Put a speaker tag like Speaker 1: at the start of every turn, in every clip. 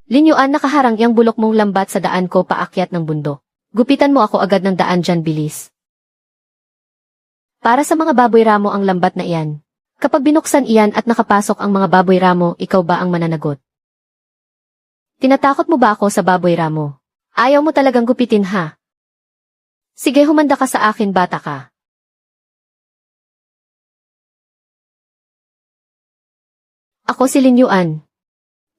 Speaker 1: Linyuan nakaharang yang bulok mong lambat sa daan ko paakyat ng bundok. Gupitan mo ako agad ng daan dyan bilis. Para sa mga baboy ramo ang lambat na iyan. Kapag binuksan iyan at nakapasok ang mga baboy ramo, ikaw ba ang mananagot? Tinatakot mo ba ako sa baboy ramo? Ayaw mo talagang gupitin ha? Sige humanda ka sa akin bata ka. Ako si Linyuan.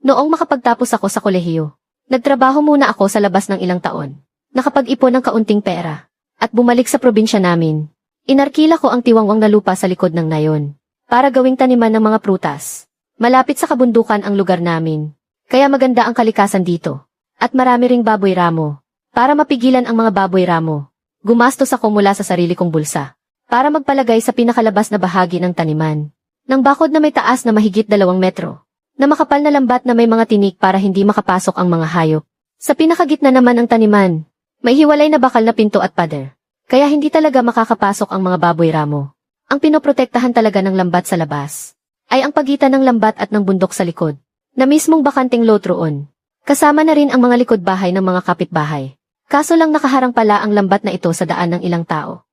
Speaker 1: Noong makapagtapos ako sa kolehiyo, nagtrabaho muna ako sa labas ng ilang taon. Nakapag-ipon ng kaunting pera. At bumalik sa probinsya namin. Inarkila ko ang tiwangwang na lupa sa likod ng nayon. Para gawing taniman ng mga prutas. Malapit sa kabundukan ang lugar namin. Kaya maganda ang kalikasan dito. At marami ring baboy ramo. Para mapigilan ang mga baboy ramo. Gumastos ako mula sa sarili kong bulsa. Para magpalagay sa pinakalabas na bahagi ng taniman. Ng bakod na may taas na mahigit 2 metro. Na makapal na lambat na may mga tinik para hindi makapasok ang mga hayop. Sa pinakagitna naman ng taniman, may hiwalay na bakal na pinto at pader. Kaya hindi talaga makakapasok ang mga baboy ramo. Ang pinoprotektahan talaga ng lambat sa labas, ay ang pagitan ng lambat at ng bundok sa likod, na mismong bakanting lot roon. Kasama na rin ang mga likod bahay ng mga kapitbahay. Kaso lang nakaharang pala ang lambat na ito sa daan ng ilang tao.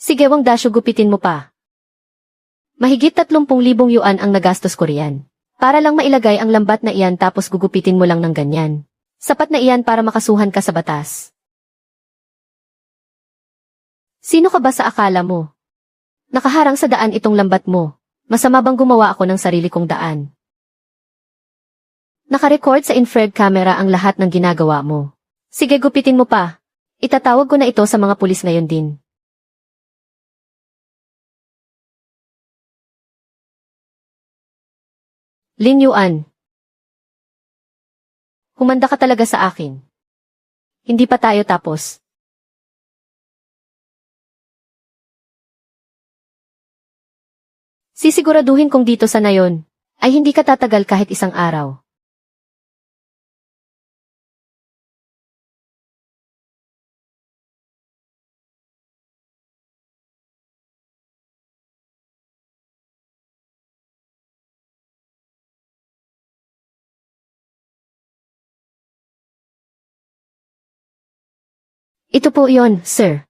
Speaker 1: Sige Wang Dasyo gupitin mo pa. Mahigit 30,000 yuan ang nagastos ko riyan. Para lang mailagay ang lambat na iyan tapos gugupitin mo lang ng ganyan. Sapat na iyan para makasuhan ka sa batas. Sino ka ba sa akala mo? Nakaharang sa daan itong lambat mo. Masama bang gumawa ako ng sarili kong daan? Nakarecord sa infrared camera ang lahat ng ginagawa mo. Sige gupitin mo pa. Itatawag ko na ito sa mga pulis ngayon din. Linyuan. Humanda ka talaga sa akin. Hindi pa tayo tapos. Sisiguraduhin kong dito sa nayon, ay hindi ka tatagal kahit isang araw. Ito po yon, sir.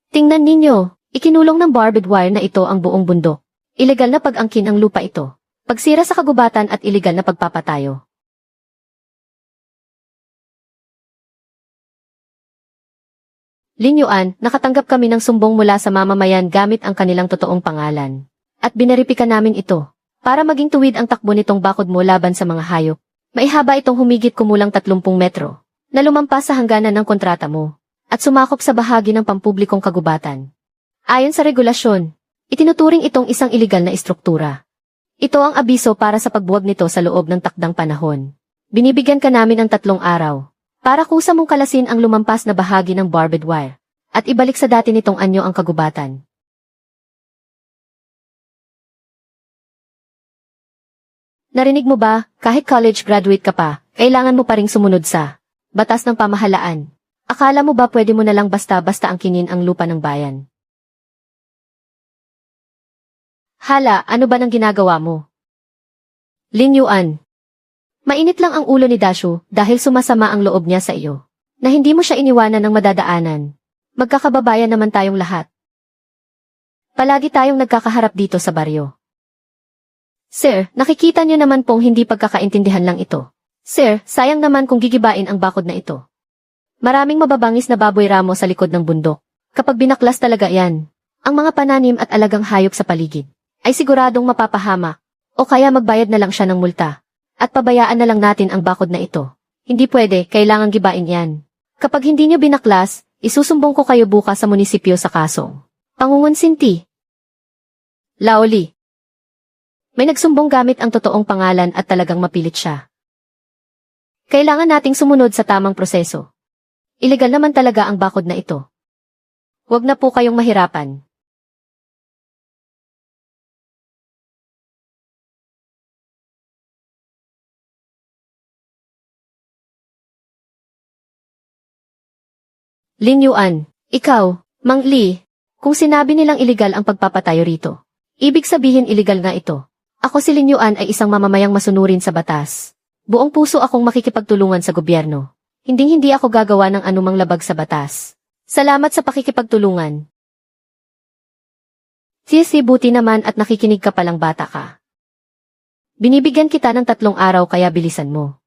Speaker 1: Tingnan ninyo, ikinulong ng barbed wire na ito ang buong bundok. Ilegal na pag-angkin ang lupa ito. Pagsira sa kagubatan at ilegal na pagpapatayo. Linyuan, nakatanggap kami ng sumbong mula sa mamamayan gamit ang kanilang totoong pangalan. At binaripika namin ito, para maging tuwid ang takbo nitong bakod mo laban sa mga hayop. Maihaba itong humigit kumulang 30 metro, na lumampas sa hangganan ng kontrata mo, at sumakop sa bahagi ng pampublikong kagubatan. Ayon sa regulasyon, itinuturing itong isang iligal na istruktura. Ito ang abiso para sa pagbuwag nito sa loob ng takdang panahon. Binibigyan ka namin ng 3 araw, para kusa mong kalasin ang lumampas na bahagi ng barbed wire, at ibalik sa dati nitong anyo ang kagubatan. Narinig mo ba, kahit college graduate ka pa, kailangan mo pa ring sumunod sa batas ng pamahalaan. Akala mo ba pwede mo na lang basta-basta angkinin ang lupa ng bayan? Hala, ano ba nang ginagawa mo? Linyuan. Mainit lang ang ulo ni Dashu dahil sumasama ang loob niya sa iyo. Na hindi mo siya iniwanan ng madadaanan. Magkakababayan naman tayong lahat. Palagi tayong nagkakaharap dito sa baryo. Sir, nakikita niyo naman pong hindi pagkakaintindihan lang ito. Sir, sayang naman kung gigibain ang bakod na ito. Maraming mababangis na baboy ramo sa likod ng bundok. Kapag binaklas talaga yan, ang mga pananim at alagang hayop sa paligid, ay siguradong mapapahamak, o kaya magbayad na lang siya ng multa. At pabayaan na lang natin ang bakod na ito. Hindi pwede, kailangang gibain yan. Kapag hindi niyo binaklas, isusumbong ko kayo bukas sa munisipyo sa kasong pangungunsinti. Laoli. May nagsumbong gamit ang totoong pangalan at talagang mapilit siya. Kailangan nating sumunod sa tamang proseso. Ilegal naman talaga ang bakod na ito. Huwag na po kayong mahirapan. Lin Yuan, ikaw, Mang Li, kung sinabi nilang iligal ang pagpapatayo rito, ibig sabihin iligal nga ito. Ako si Lin Yuan ay isang mamamayang masunurin sa batas. Buong puso akong makikipagtulungan sa gobyerno. Hinding-hindi ako gagawa ng anumang labag sa batas. Salamat sa pakikipagtulungan. Sisi, buti naman at nakikinig ka palang bata ka. Binibigyan kita ng 3 araw kaya bilisan mo.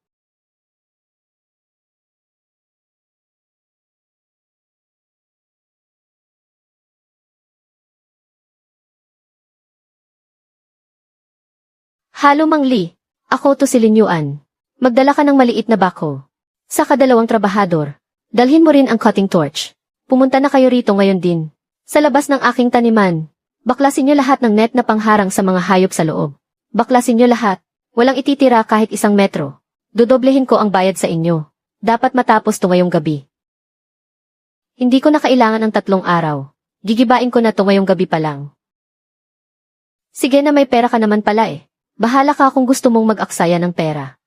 Speaker 1: Halo Mang Li, ako to si Lin Yuan. Magdala ka ng maliit na bako. Sa kadalawang trabahador, dalhin mo rin ang cutting torch. Pumunta na kayo rito ngayon din. Sa labas ng aking taniman, baklasin niyo lahat ng net na pangharang sa mga hayop sa loob. Baklasin niyo lahat. Walang ititira kahit 1 metro. Dodoblehin ko ang bayad sa inyo. Dapat matapos to ngayong gabi. Hindi ko na kailangan ng 3 araw. Gigibain ko na to ngayong gabi pa lang. Sige na, may pera ka naman pala eh. Bahala ka kung gusto mong mag-aksaya ng pera.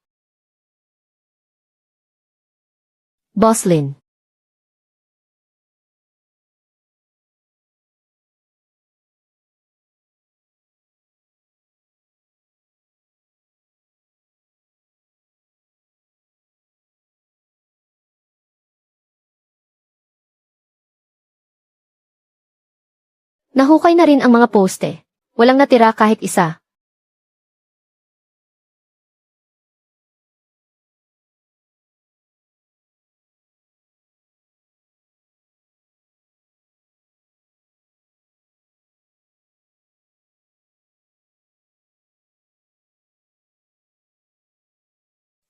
Speaker 1: Boss Lin. Nahukay na rin ang mga poste. Walang natira kahit isa.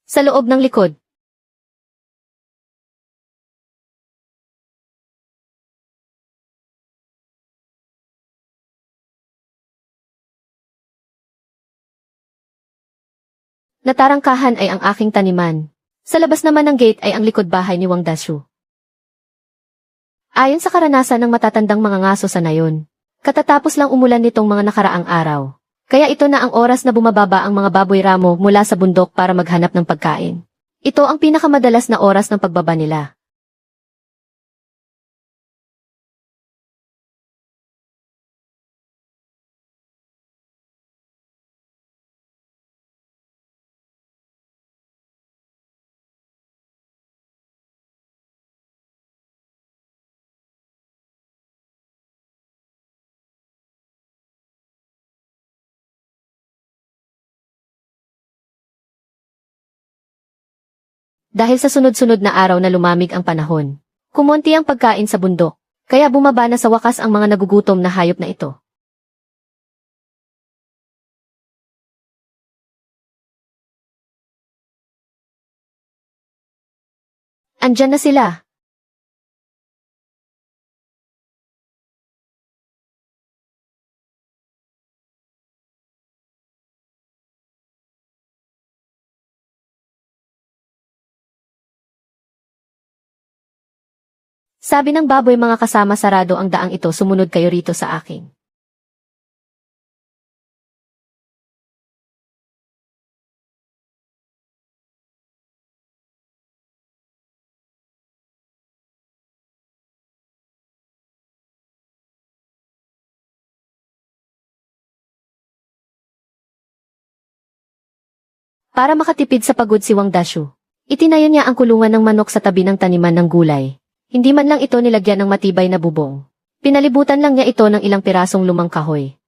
Speaker 1: Sa loob ng likod. Natarangkahan ay ang aking taniman. Sa labas naman ng gate ay ang likod bahay ni Wang Dashu. Ayon sa karanasan ng matatandang mga ngaso sa nayon, katatapos lang umulan nitong mga nakaraang araw. Kaya ito na ang oras na bumababa ang mga baboy ramo mula sa bundok para maghanap ng pagkain. Ito ang pinakamadalas na oras ng pagbaba nila. Dahil sa sunod-sunod na araw na lumamig ang panahon, kumonti ang pagkain sa bundok, kaya bumaba na sa wakas ang mga nagugutom na hayop na ito. Andyan na sila. Sabi ng baboy, mga kasama, sarado ang daang ito, sumunod kayo rito sa akin. Para makatipid sa pagod si Wang Dashu, itinayo niya ang kulungan ng manok sa tabi ng taniman ng gulay. Hindi man lang ito nilagyan ng matibay na bubong. Pinalibutan lang niya ito ng ilang pirasong lumang kahoy.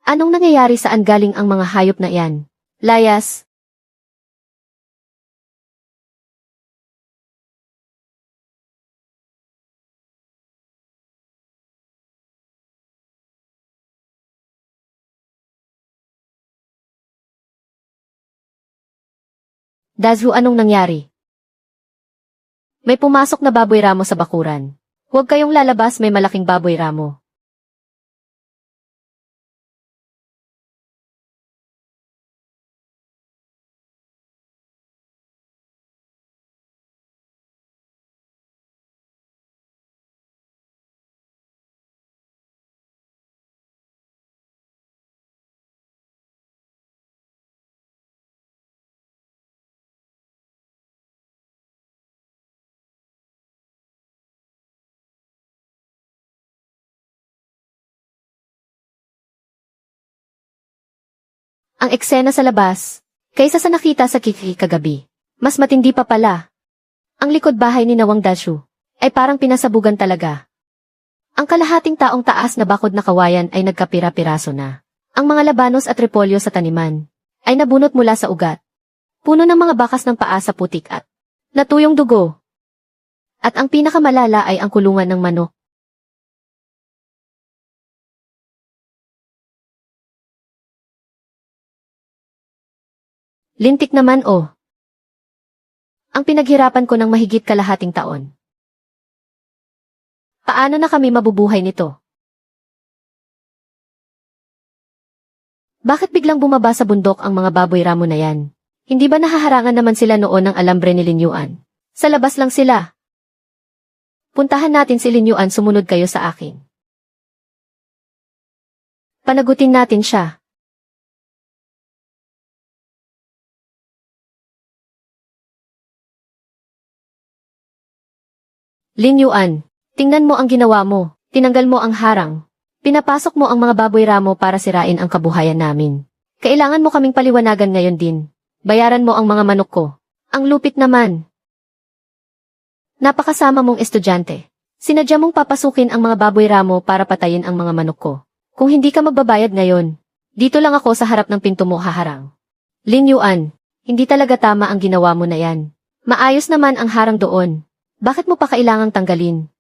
Speaker 1: Anong nangyayari, saan galing ang mga hayop na iyan? Layas, Dazhu, anong nangyari? May pumasok na baboy ramo sa bakuran. Huwag kayong lalabas, may malaking baboy ramo. Ang eksena sa labas, kaysa sa nakita sa Kiki kagabi, mas matindi pa pala. Ang likod bahay ni Nawang Dazhu ay parang pinasabugan talaga. Ang kalahating taong taas na bakod na kawayan ay nagkapira-piraso na. Ang mga labanos at repolyo sa taniman ay nabunot mula sa ugat. Puno ng mga bakas ng paa sa putik at natuyong dugo. At ang pinakamalala ay ang kulungan ng manok. Lintik naman oh. Ang pinaghirapan ko ng mahigit kalahating taon. Paano na kami mabubuhay nito? Bakit biglang bumaba sa bundok ang mga baboy ramo na yan? Hindi ba nahaharangan naman sila noon ng alambre ni Lin Yuan? Sa labas lang sila. Puntahan natin si Lin Yuan, sumunod kayo sa akin. Panagutin natin siya. Lin Yuan, tingnan mo ang ginawa mo. Tinanggal mo ang harang. Pinapasok mo ang mga baboy ramo para sirain ang kabuhayan namin. Kailangan mo kaming paliwanagan ngayon din. Bayaran mo ang mga manok ko. Ang lupit naman. Napakasama mong estudyante. Sinadya mong papasukin ang mga baboy ramo para patayin ang mga manok ko. Kung hindi ka magbabayad ngayon, dito lang ako sa harap ng pinto mo haharang. Lin Yuan, hindi talaga tama ang ginawa mo na yan. Maayos naman ang harang doon. Bakit mo pa kailangang tanggalin?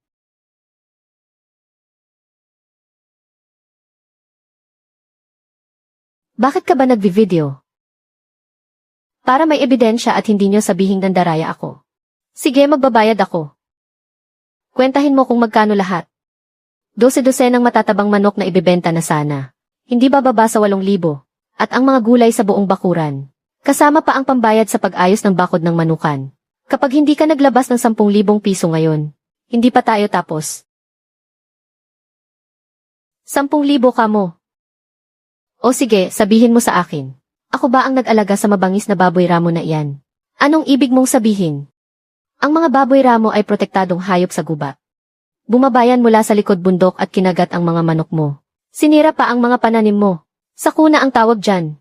Speaker 1: Bakit ka ba nagvi-video? Para may ebidensya at hindi nyo sabihing nandaraya ako. Sige, magbabayad ako. Kwentahin mo kung magkano lahat. 12 ng matatabang manok na ibebenta na sana. Hindi bababa sa 8,000. At ang mga gulay sa buong bakuran. Kasama pa ang pambayad sa pag-ayos ng bakod ng manukan. Kapag hindi ka naglabas ng 10,000 piso ngayon, hindi pa tayo tapos. 10,000 ka mo. O sige, sabihin mo sa akin. Ako ba ang nag-alaga sa mabangis na baboy ramo na iyan? Anong ibig mong sabihin? Ang mga baboy ramo ay protektadong hayop sa gubat. Bumabayan mula sa likod bundok at kinagat ang mga manok mo. Sinira pa ang mga pananim mo. Sakuna ang tawag dyan.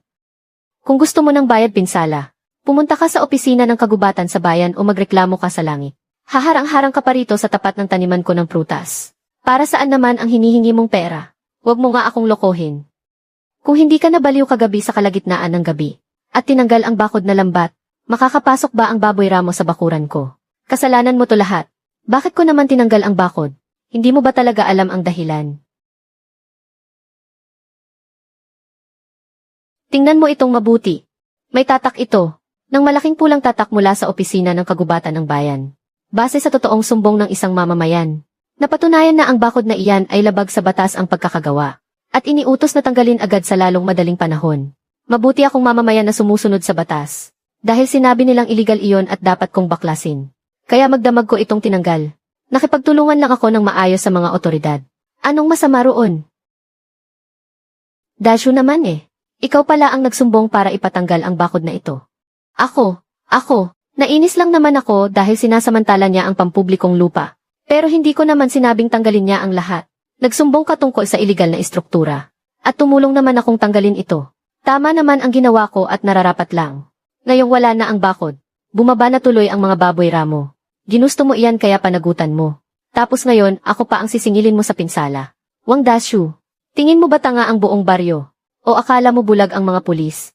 Speaker 1: Kung gusto mo ng bayad pinsala, pumunta ka sa opisina ng kagubatan sa bayan o magreklamo ka sa langit. Haharang-harang ka pa rito sa tapat ng taniman ko ng prutas. Para saan naman ang hinihingi mong pera? Huwag mo nga akong lokohin. Kung hindi ka nabaliw kagabi sa kalagitnaan ng gabi, at tinanggal ang bakod na lambat, makakapasok ba ang baboy ramo sa bakuran ko? Kasalanan mo to lahat. Bakit ko naman tinanggal ang bakod? Hindi mo ba talaga alam ang dahilan? Tingnan mo itong mabuti. May tatak ito. Nang malaking pulang tatak mula sa opisina ng kagubatan ng bayan. Base sa totoong sumbong ng isang mamamayan. Napatunayan na ang bakod na iyan ay labag sa batas ang pagkakagawa. At iniutos na tanggalin agad sa lalong madaling panahon. Mabuti akong mamamayan na sumusunod sa batas. Dahil sinabi nilang iligal iyon at dapat kong baklasin. Kaya magdamag ko itong tinanggal. Nakipagtulungan lang ako ng maayos sa mga otoridad. Anong masama roon? Dazhu naman eh. Ikaw pala ang nagsumbong para ipatanggal ang bakod na ito. Ako, nainis lang naman ako dahil sinasamantala niya ang pampublikong lupa. Pero hindi ko naman sinabing tanggalin niya ang lahat. Nagsumbong ka tungkol sa iligal na istruktura. At tumulong naman akong tanggalin ito. Tama naman ang ginawa ko at nararapat lang. Ngayong wala na ang bakod. Bumaba na tuloy ang mga baboy ramo. Ginusto mo iyan kaya panagutan mo. Tapos ngayon, ako pa ang sisingilin mo sa pinsala. Wang Dazhu, tingin mo ba tanga ang buong baryo? O akala mo bulag ang mga pulis?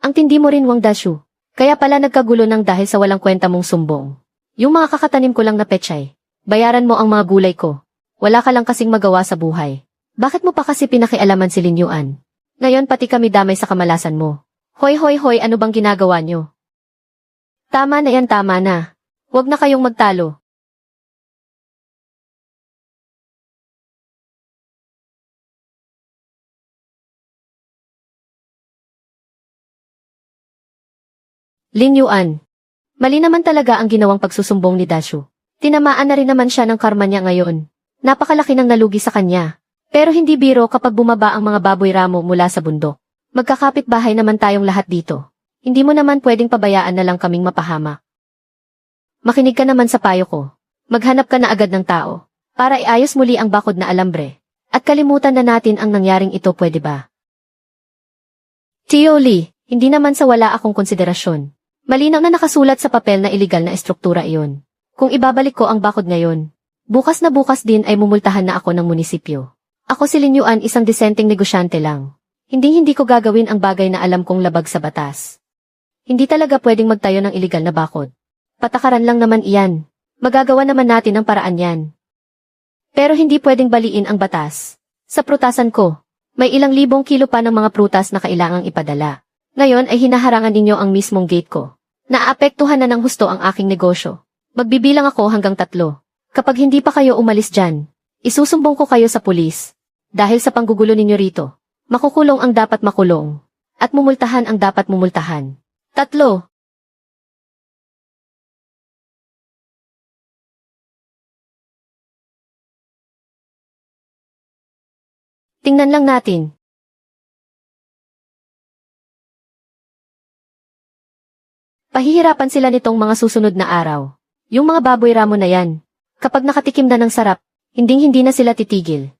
Speaker 1: Ang tindi mo rin, Wang Dazhu. Kaya pala nagkagulo ng dahil sa walang kwenta mong sumbong. Yung mga kakatanim ko lang na pechay. Bayaran mo ang mga gulay ko. Wala ka lang kasing magawa sa buhay. Bakit mo pa kasi pinakialaman si Lin Yuan? Ngayon pati kami damay sa kamalasan mo. Hoy, ano bang ginagawa nyo? Tama na yan, tama na. Huwag na kayong magtalo. Lin Yuan. Mali naman talaga ang ginawang pagsusumbong ni Dashu. Tinamaan na rin naman siya ng karma niya ngayon. Napakalaki ng nalugi sa kanya. Pero hindi biro kapag bumaba ang mga baboy ramo mula sa bundok. Magkakapit bahay naman tayong lahat dito. Hindi mo naman pwedeng pabayaan na lang kaming mapahamak. Makinig ka naman sa payo ko. Maghanap ka na agad ng tao para iayos muli ang bakod na alambre. At kalimutan na natin ang nangyaring ito, pwede ba? Tio Lee, hindi naman sa wala akong konsiderasyon. Malinaw na nakasulat sa papel na iligal na estruktura iyon. Kung ibabalik ko ang bakod ngayon, bukas na bukas din ay mumultahan na ako ng munisipyo. Ako si Lin Yuan, isang disenteng negosyante lang. Hindi ko gagawin ang bagay na alam kong labag sa batas. Hindi talaga pwedeng magtayo ng iligal na bakod. Patakaran lang naman iyan. Magagawa naman natin ang paraan yan. Pero hindi pwedeng baliin ang batas. Sa prutasan ko, may ilang libong kilo pa ng mga prutas na kailangang ipadala. Ngayon ay hinaharangan ninyo ang mismong gate ko. Naapektuhan na ng husto ang aking negosyo. Magbibilang ako hanggang 3. Kapag hindi pa kayo umalis dyan, isusumbong ko kayo sa pulis. Dahil sa panggugulo ninyo rito, makukulong ang dapat makulong. At mumultahan ang dapat mumultahan. 3. Tingnan lang natin. Pahihirapan sila nitong mga susunod na araw. Yung mga baboy ramo na yan. Kapag nakatikim na ng sarap, hindi na sila titigil.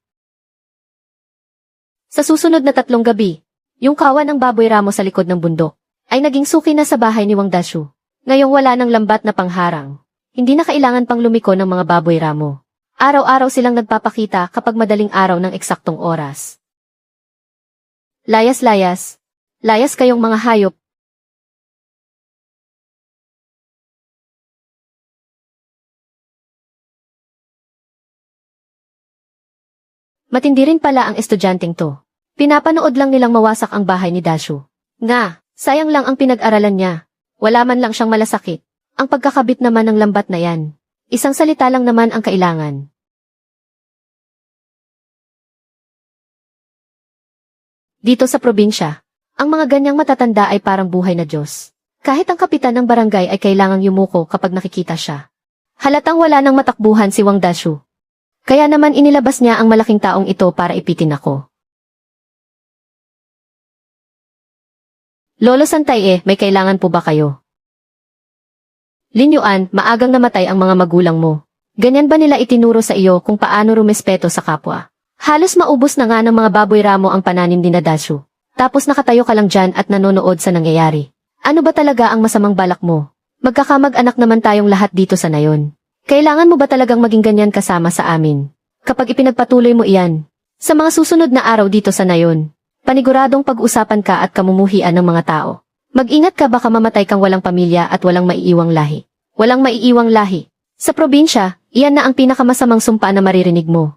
Speaker 1: Sa susunod na 3 gabi, yung kawan ng baboy ramo sa likod ng bundok ay naging suki na sa bahay ni Wang Dashu. Ngayong wala ng lambat na pangharang. Hindi na kailangan pang lumiko ng mga baboy ramo. Araw-araw silang nagpapakita kapag madaling araw ng eksaktong oras. Layas-layas. Layas kayong mga hayop. Matindi rin pala ang estudyanteng to. Pinapanood lang nilang mawasak ang bahay ni Dashu. Nga, sayang lang ang pinag-aralan niya. Wala man lang siyang malasakit. Ang pagkakabit naman ng lambat na yan. Isang salita lang naman ang kailangan. Dito sa probinsya, ang mga ganyang matatanda ay parang buhay na Diyos. Kahit ang kapitan ng barangay ay kailangang yumuko kapag nakikita siya. Halatang wala nang matakbuhan si Wang Dashu. Kaya naman inilabas niya ang malaking taong ito para ipitin ako. Lolo Santay, may kailangan po ba kayo? Lin Yuan, maagang namatay ang mga magulang mo. Ganyan ba nila itinuro sa iyo kung paano rumespeto sa kapwa? Halos maubos na nga ng mga baboy ramo ang pananim ni Dashu. Tapos nakatayo ka lang dyan at nanonood sa nangyayari. Ano ba talaga ang masamang balak mo? Magkakamag-anak naman tayong lahat dito sa nayon. Kailangan mo ba talagang maging ganyan kasama sa amin? Kapag ipinagpatuloy mo iyan, sa mga susunod na araw dito sa nayon, paniguradong pag-usapan ka at kamumuhian ng mga tao. Mag-ingat ka, baka mamatay kang walang pamilya at walang maiiwang lahi. Walang maiiwang lahi. Sa probinsya, iyan na ang pinakamasamang sumpa na maririnig mo.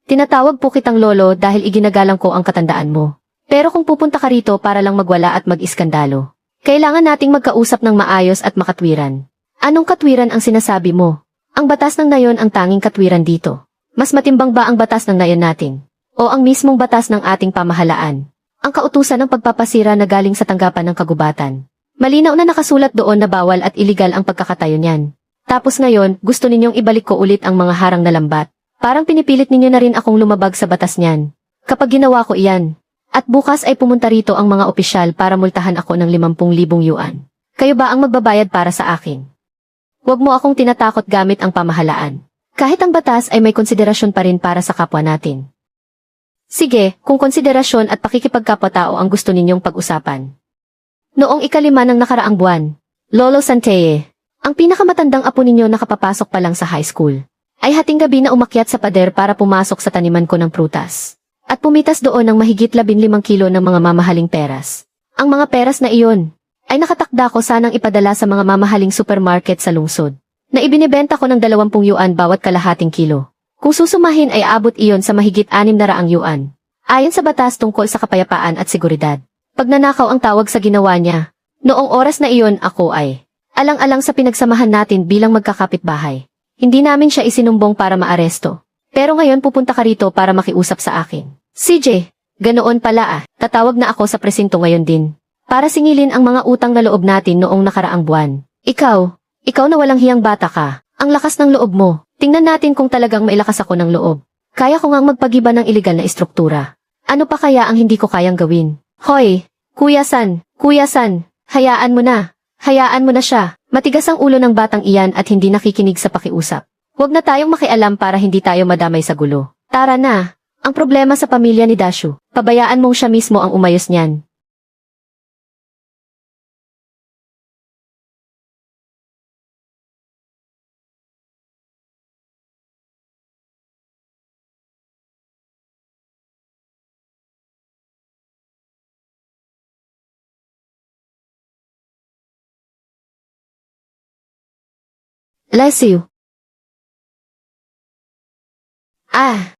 Speaker 1: Tinatawag po kitang lolo dahil iginagalang ko ang katandaan mo. Pero kung pupunta ka rito para lang magwala at mag-iskandalo, kailangan nating magkausap ng maayos at makatwiran. Anong katwiran ang sinasabi mo? Ang batas ng nayon ang tanging katwiran dito. Mas matimbang ba ang batas ng nayon natin? O ang mismong batas ng ating pamahalaan? Ang kautusan ng pagpapasira na galing sa tanggapan ng kagubatan. Malinaw na nakasulat doon na bawal at iligal ang pagkakatayo niyan. Tapos ngayon, gusto ninyong ibalik ko ulit ang mga harang na lambat. Parang pinipilit ninyo na rin akong lumabag sa batas niyan. Kapag ginawa ko iyan, at bukas ay pumunta rito ang mga opisyal para multahan ako ng 50,000 yuan. Kayo ba ang magbabayad para sa akin? Huwag mo akong tinatakot gamit ang pamahalaan. Kahit ang batas ay may konsiderasyon pa rin para sa kapwa natin. Sige, kung konsiderasyon at pakikipagkapwa-tao ang gusto ninyong pag-usapan. Noong 5 ng nakaraang buwan, Lolo Santay, ang pinakamatandang apo ninyo nakapapasok pa lang sa high school, ay hating gabi na umakyat sa pader para pumasok sa taniman ko ng prutas. At pumitas doon ng mahigit 15 kilo ng mga mamahaling peras. Ang mga peras na iyon ay nakatakda ko sanang ipadala sa mga mamahaling supermarket sa lungsod, na ibinibenta ko ng 20 yuan bawat kalahating kilo. Kung susumahin ay abot iyon sa mahigit 600 yuan. Ayon sa batas tungkol sa kapayapaan at seguridad. Pagnanakaw ang tawag sa ginawa niya. Noong oras na iyon ako ay alang-alang sa pinagsamahan natin bilang magkakapitbahay. Hindi namin siya isinumbong para maaresto. Pero ngayon pupunta ka rito para makiusap sa akin. CJ, ganoon pala ah. Tatawag na ako sa presinto ngayon din. Para singilin ang mga utang na loob natin noong nakaraang buwan. Ikaw na walang hiyang bata ka. Ang lakas ng loob mo. Tingnan natin kung talagang mailakas ako ng loob. Kaya ko ngang magpagiba ng ilegal na estruktura. Ano pa kaya ang hindi ko kayang gawin? Hoy, Kuya San, hayaan mo na. Hayaan mo na siya. Matigas ang ulo ng batang iyan at hindi nakikinig sa pakiusap. Huwag na tayong makialam para hindi tayo madamay sa gulo. Tara na. Ang problema sa pamilya ni Dashu. Pabayaan mong siya mismo ang umayos niyan. Bless you. Ah!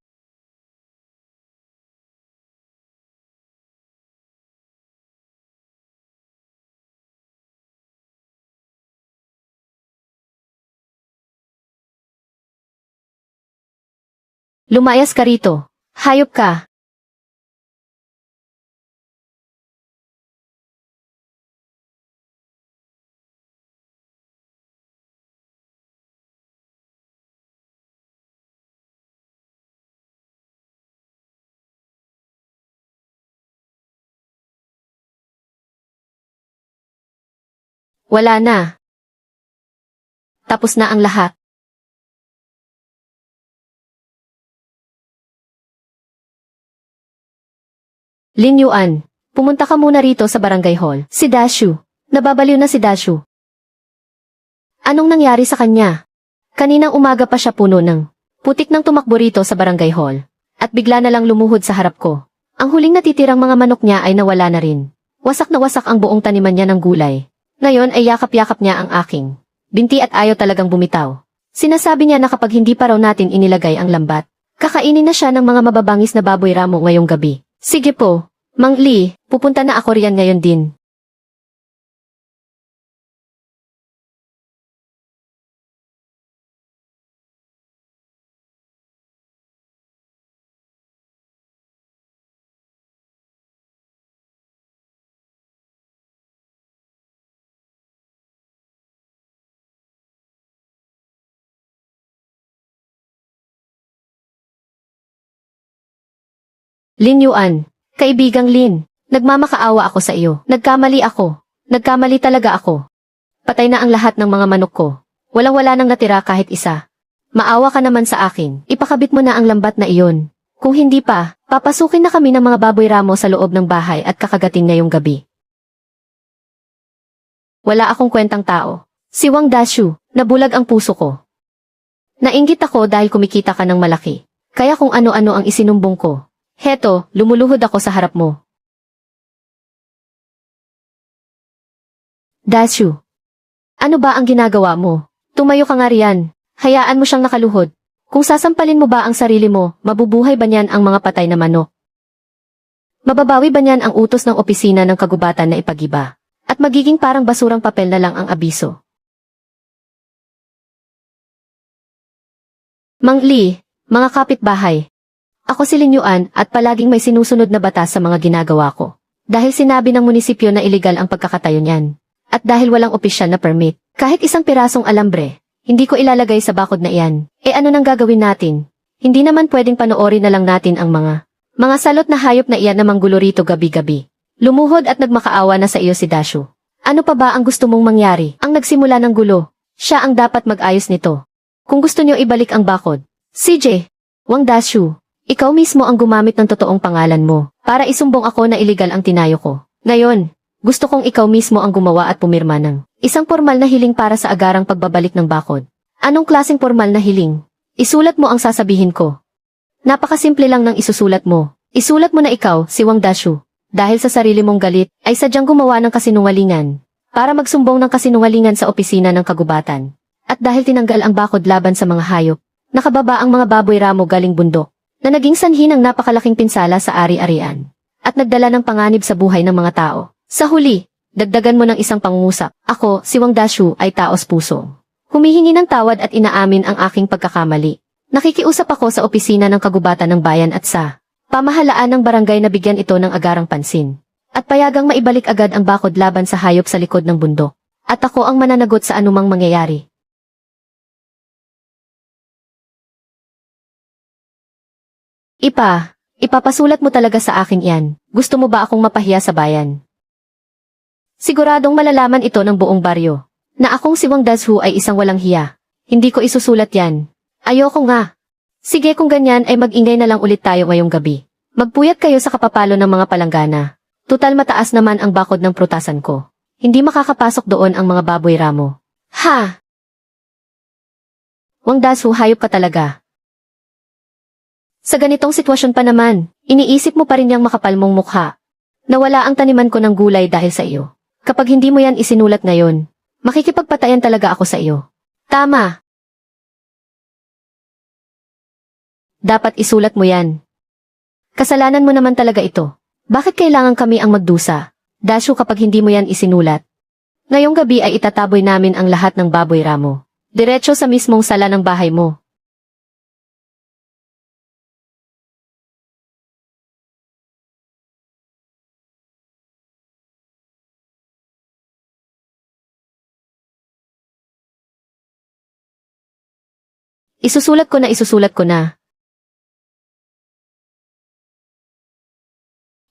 Speaker 1: Lumayas ka rito. Hayop ka. Wala na. Tapos na ang lahat. Lin Yuan, pumunta ka muna rito sa barangay hall. Si Dashu. Nababaliw na si Dashu. Anong nangyari sa kanya? Kaninang umaga pa siya puno ng putik nang tumakbo rito sa barangay hall. At bigla na lang lumuhod sa harap ko. Ang huling natitirang mga manok niya ay nawala na rin. Wasak na wasak ang buong taniman niya ng gulay. Ngayon ay yakap-yakap niya ang aking binti at ayaw talagang bumitaw. Sinasabi niya na kapag hindi pa raw natin inilagay ang lambat, kakainin na siya ng mga mababangis na baboy ramo ngayong gabi. Sige po, Mang Lee, pupunta na ako riyan ngayon din. Lin Yuan, kaibigang Lin, nagmamakaawa ako sa iyo. Nagkamali ako. Nagkamali talaga ako. Patay na ang lahat ng mga manok ko. Walang-wala nang natira kahit isa. Maawa ka naman sa akin. Ipakabit mo na ang lambat na iyon. Kung hindi pa, papasukin na kami ng mga baboy ramo sa loob ng bahay at kakagating ngayong gabi. Wala akong kwentang tao. Si Wang Dashu, nabulag ang puso ko. Nainggit ako dahil kumikita ka ng malaki. Kaya kung ano-ano ang isinumbong ko. Heto, lumuluhod ako sa harap mo. Dashu. Ano ba ang ginagawa mo? Tumayo ka nga riyan. Hayaan mo siyang nakaluhod. Kung sasampalin mo ba ang sarili mo, mabubuhay ba niyan ang mga patay na manok? Mababawi ba niyan ang utos ng opisina ng kagubatan na ipagiba? At magiging parang basurang papel na lang ang abiso. Mang Lee, mga kapitbahay. Ako si Lin Yuan at palaging may sinusunod na batas sa mga ginagawa ko. Dahil sinabi ng munisipyo na iligal ang pagkakatayo niyan. At dahil walang opisyal na permit, kahit isang pirasong alambre, hindi ko ilalagay sa bakod na iyan. E ano nang gagawin natin? Hindi naman pwedeng panoorin na lang natin ang mga salot na hayop na iyan na manggulo rito gabi-gabi. Lumuhod at nagmakaawa na sa iyo si Dashu. Ano pa ba ang gusto mong mangyari? Ang nagsimula ng gulo, siya ang dapat mag-ayos nito. Kung gusto niyo ibalik ang bakod. CJ, Wang Dashu. Ikaw mismo ang gumamit ng totoong pangalan mo para isumbong ako na iligal ang tinayo ko. Ngayon, gusto kong ikaw mismo ang gumawa at pumirma ng isang formal na hiling para sa agarang pagbabalik ng bakod. Anong klaseng formal na hiling? Isulat mo ang sasabihin ko. Napakasimple lang ng isusulat mo. Isulat mo na ikaw, si Wang Dashu, dahil sa sarili mong galit, ay sadyang gumawa ng kasinungalingan para magsumbong ng kasinungalingan sa opisina ng kagubatan. At dahil tinanggal ang bakod laban sa mga hayop, nakababa ang mga baboy ramo galing bundok, na naging sanhi ng napakalaking pinsala sa ari-arian. at nagdala ng panganib sa buhay ng mga tao. Sa huli, dagdagan mo ng isang pangungusap. Ako, si Wang Dashu, ay taos puso. Humihingi ng tawad at inaamin ang aking pagkakamali. Nakikiusap ako sa opisina ng kagubatan ng bayan at sa pamahalaan ng barangay na bigyan ito ng agarang pansin. At payagang maibalik agad ang bakod laban sa hayop sa likod ng bundok. At ako ang mananagot sa anumang mangyayari. Ipapasulat mo talaga sa akin yan. Gusto mo ba akong mapahiya sa bayan? Siguradong malalaman ito ng buong baryo. Na akong si Wang Dashu ay isang walang hiya. Hindi ko isusulat yan. Ayoko nga. Sige kung ganyan ay mag-ingay na lang ulit tayo ngayong gabi. Magpuyat kayo sa kapapalo ng mga palanggana. Tutal mataas naman ang bakod ng prutasan ko. Hindi makakapasok doon ang mga baboy ramo. Ha! Wang Dashu, hayop ka talaga. Sa ganitong sitwasyon pa naman, iniisip mo pa rin yung makapal mong mukha. Nawala ang taniman ko ng gulay dahil sa iyo. Kapag hindi mo yan isinulat ngayon, makikipagpatayan talaga ako sa iyo. Tama. Dapat isulat mo yan. Kasalanan mo naman talaga ito. Bakit kailangan kami ang magdusa? Dashu, kapag hindi mo yan isinulat. Ngayong gabi ay itataboy namin ang lahat ng baboy ramo. Diretso sa mismong sala ng bahay mo. Isusulat ko na.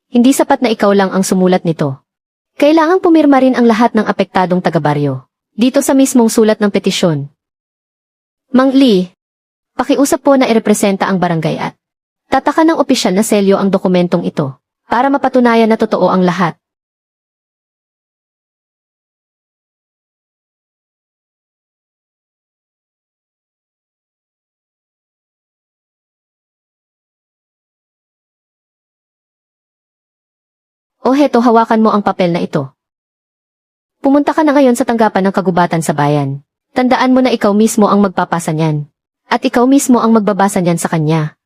Speaker 1: Hindi sapat na ikaw lang ang sumulat nito. Kailangang pumirma rin ang lahat ng apektadong taga-baryo. Dito sa mismong sulat ng petisyon. Mang Lee, pakiusap po na irepresenta ang barangay at tatakan ng opisyal na selyo ang dokumentong ito para mapatunayan na totoo ang lahat. O heto, hawakan mo ang papel na ito. Pumunta ka na ngayon sa tanggapan ng kagubatan sa bayan. Tandaan mo na ikaw mismo ang magpapasa niyan. At ikaw mismo ang magbabasa niyan sa kanya.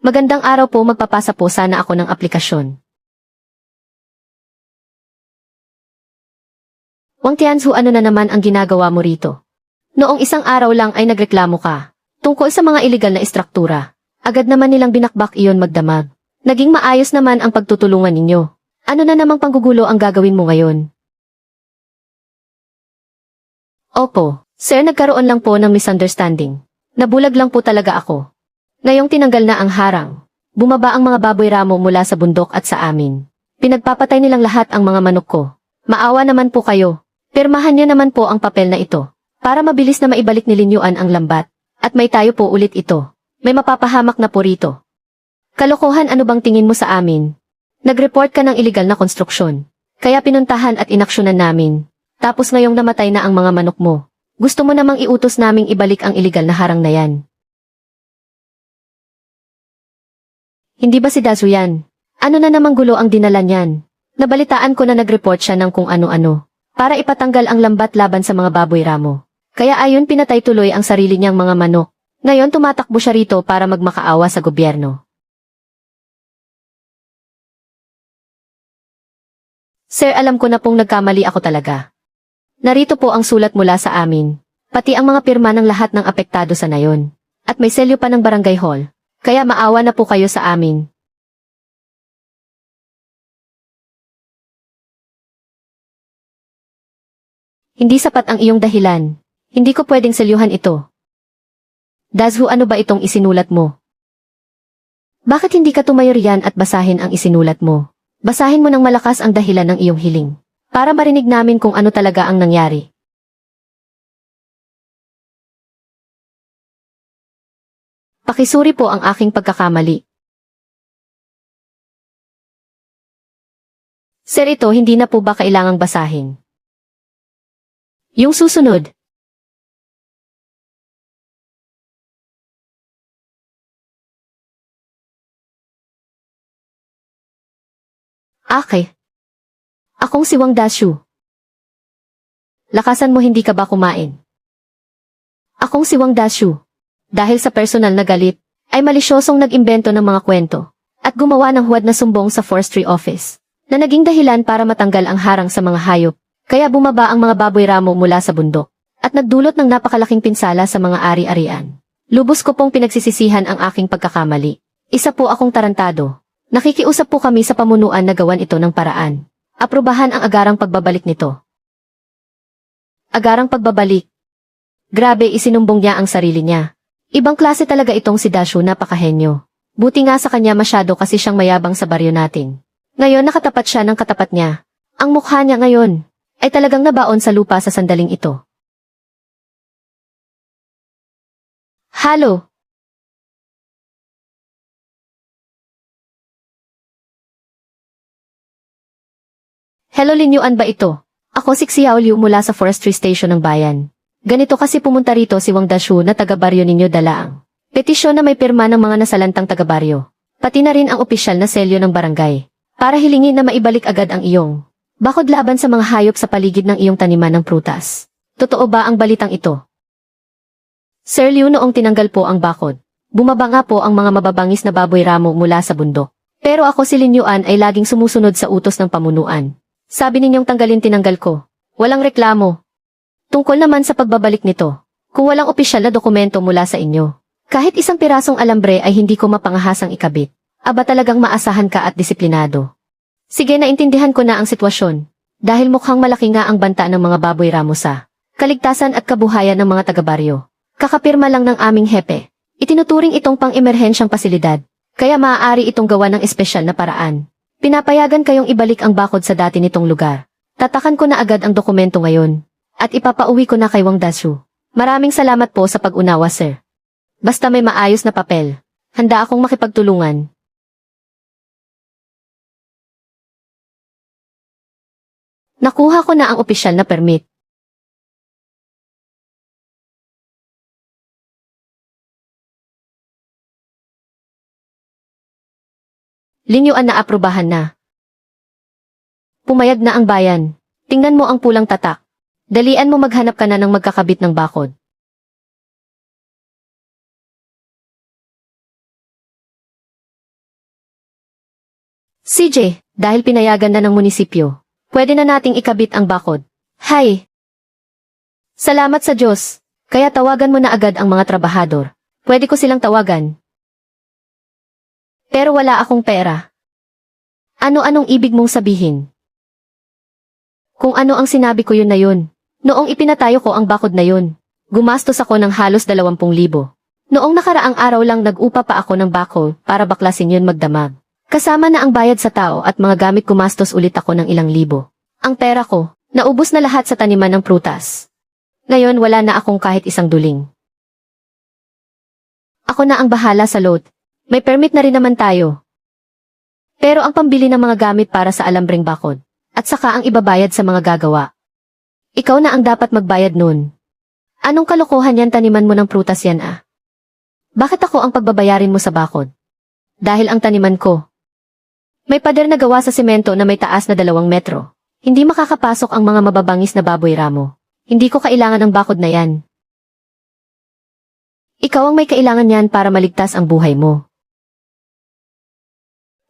Speaker 1: Magandang araw po, magpapasa po sana ako ng aplikasyon. Wang Tianzu, ano na naman ang ginagawa mo rito? Noong isang araw lang ay nagreklamo ka tungkol sa mga iligal na istruktura. Agad naman nilang binakbak iyon magdamag. Naging maayos naman ang pagtutulungan ninyo. Ano na namang panggugulo ang gagawin mo ngayon? Opo, sir, nagkaroon lang po ng misunderstanding. Nabulag lang po talaga ako. Ngayong tinanggal na ang harang, bumaba ang mga baboy ramo mula sa bundok at sa amin. Pinagpapatay nilang lahat ang mga manok ko. Maawa naman po kayo. Pirmahan niyo naman po ang papel na ito. Para mabilis na maibalik ni Linyuan ang lambat. At may tayo po ulit ito. May mapapahamak na po rito. Kalokohan, ano bang tingin mo sa amin? Nag-report ka ng iligal na konstruksyon. Kaya pinuntahan at inaksyonan namin. Tapos ngayong namatay na ang mga manok mo. Gusto mo namang iutos naming ibalik ang iligal na harang na yan. Hindi ba si Dazu yan? Ano na namang gulo ang dinala niyan? Nabalitaan ko na nag-report siya ng kung ano-ano. Para ipatanggal ang lambat laban sa mga baboy ramo. Kaya ayon pinatay tuloy ang sarili niyang mga manok. Ngayon tumatakbo siya rito para magmakaawa sa gobyerno. Sir, alam ko na pong nagkamali ako talaga. Narito po ang sulat mula sa amin. Pati ang mga pirma ng lahat ng apektado sa nayon. At may selyo pa ng barangay hall. Kaya maawa na po kayo sa amin. Hindi sapat ang iyong dahilan. Hindi ko pwedeng selyuhan ito. Dazhu, ano ba itong isinulat mo? Bakit hindi ka tumayo riyan at basahin ang isinulat mo? Basahin mo ng malakas ang dahilan ng iyong hiling. Para marinig namin kung ano talaga ang nangyari. Pakisuri po ang aking pagkakamali. Sir, ito hindi na po ba kailangang basahin? Yung susunod. Akong si Wang Dashu. Lakasan mo, hindi ka ba kumain? Akong si Wang Dashu. Dahil sa personal na galit, ay malisyosong nag-imbento ng mga kwento at gumawa ng huwad na sumbong sa forestry office na naging dahilan para matanggal ang harang sa mga hayop. Kaya bumaba ang mga baboy ramo mula sa bundok at nagdulot ng napakalaking pinsala sa mga ari-arian. Lubos ko pong pinagsisisihan ang aking pagkakamali. Isa po akong tarantado. Nakikiusap po kami sa pamunuan na gawan ito ng paraan. Aprubahan ang agarang pagbabalik nito. Agarang pagbabalik. Grabe, isinumbong niya ang sarili niya. Ibang klase talaga itong si Dashu, napakahenyo. Buti nga sa kanya masyado kasi siyang mayabang sa baryo natin. Ngayon nakatapat siya ng katapat niya. Ang mukha niya ngayon ay talagang nabaon sa lupa sa sandaling ito. Halo! Hello, Linyuan ba ito? Ako si Xiao Liu mula sa forestry station ng bayan. Ganito kasi pumunta rito si Wang Dashu na taga-baryo ninyo dalaang. Petisyon na may pirma ng mga nasalantang taga-baryo. Pati na rin ang opisyal na selyo ng barangay. Para hilingin na maibalik agad ang iyong bakod laban sa mga hayop sa paligid ng iyong taniman ng prutas. Totoo ba ang balitang ito? Sir Liu, noong tinanggal po ang bakod, bumaba nga po ang mga mababangis na baboy ramo mula sa bundok. Pero ako si Linyuan ay laging sumusunod sa utos ng pamunuan. Sabi ninyong tanggalin, tinanggal ko. Walang reklamo. Tungkol naman sa pagbabalik nito, kung walang opisyal na dokumento mula sa inyo, kahit isang pirasong alambre ay hindi ko mapangahasang ikabit. Aba, talagang maasahan ka at disiplinado. Sige, naintindihan ko na ang sitwasyon. Dahil mukhang malaki nga ang banta ng mga baboy ramo sa kaligtasan at kabuhayan ng mga taga-baryo. Kakapirma lang ng aming hepe. Itinuturing itong pang-emerhensyang pasilidad, kaya maaari itong gawa ng espesyal na paraan. Pinapayagan kayong ibalik ang bakod sa dati nitong lugar. Tatakan ko na agad ang dokumento ngayon, at ipapauwi ko na kay Wang Dashu. Maraming salamat po sa pag-unawa, sir. Basta may maayos na papel, handa akong makipagtulungan. Nakuha ko na ang opisyal na permit. Linyuan, na aprubahan na. Pumayag na ang bayan. Tingnan mo ang pulang tatak. Dalian mo, maghanap ka na ng magkakabit ng bakod. CJ, dahil pinayagan na ng munisipyo, pwede na nating ikabit ang bakod. Hay! Salamat sa Diyos. Kaya tawagan mo na agad ang mga trabahador. Pwede ko silang tawagan. Pero wala akong pera. Ano-anong ibig mong sabihin? Kung ano ang sinabi ko, yun na yun. Noong ipinatayo ko ang bakod na yun, gumastos ako ng halos 20,000. Noong nakaraang araw lang nag-upa pa ako ng bako para baklasin yun magdamag. Kasama na ang bayad sa tao at mga gamit, gumastos ulit ako ng ilang libo. Ang pera ko, naubos na lahat sa taniman ng prutas. Ngayon wala na akong kahit isang duling. Ako na ang bahala sa load. May permit na rin naman tayo. Pero ang pambili ng mga gamit para sa alambreng bakod, at saka ang ibabayad sa mga gagawa. Ikaw na ang dapat magbayad nun. Anong kalokohan yan, taniman mo ng prutas yan ah? Bakit ako ang pagbabayarin mo sa bakod? Dahil ang taniman ko. May pader na gawa sa semento na may taas na 2 metro. Hindi makakapasok ang mga mababangis na baboy ramo. Hindi ko kailangan ng bakod na yan. Ikaw ang may kailangan yan para maligtas ang buhay mo.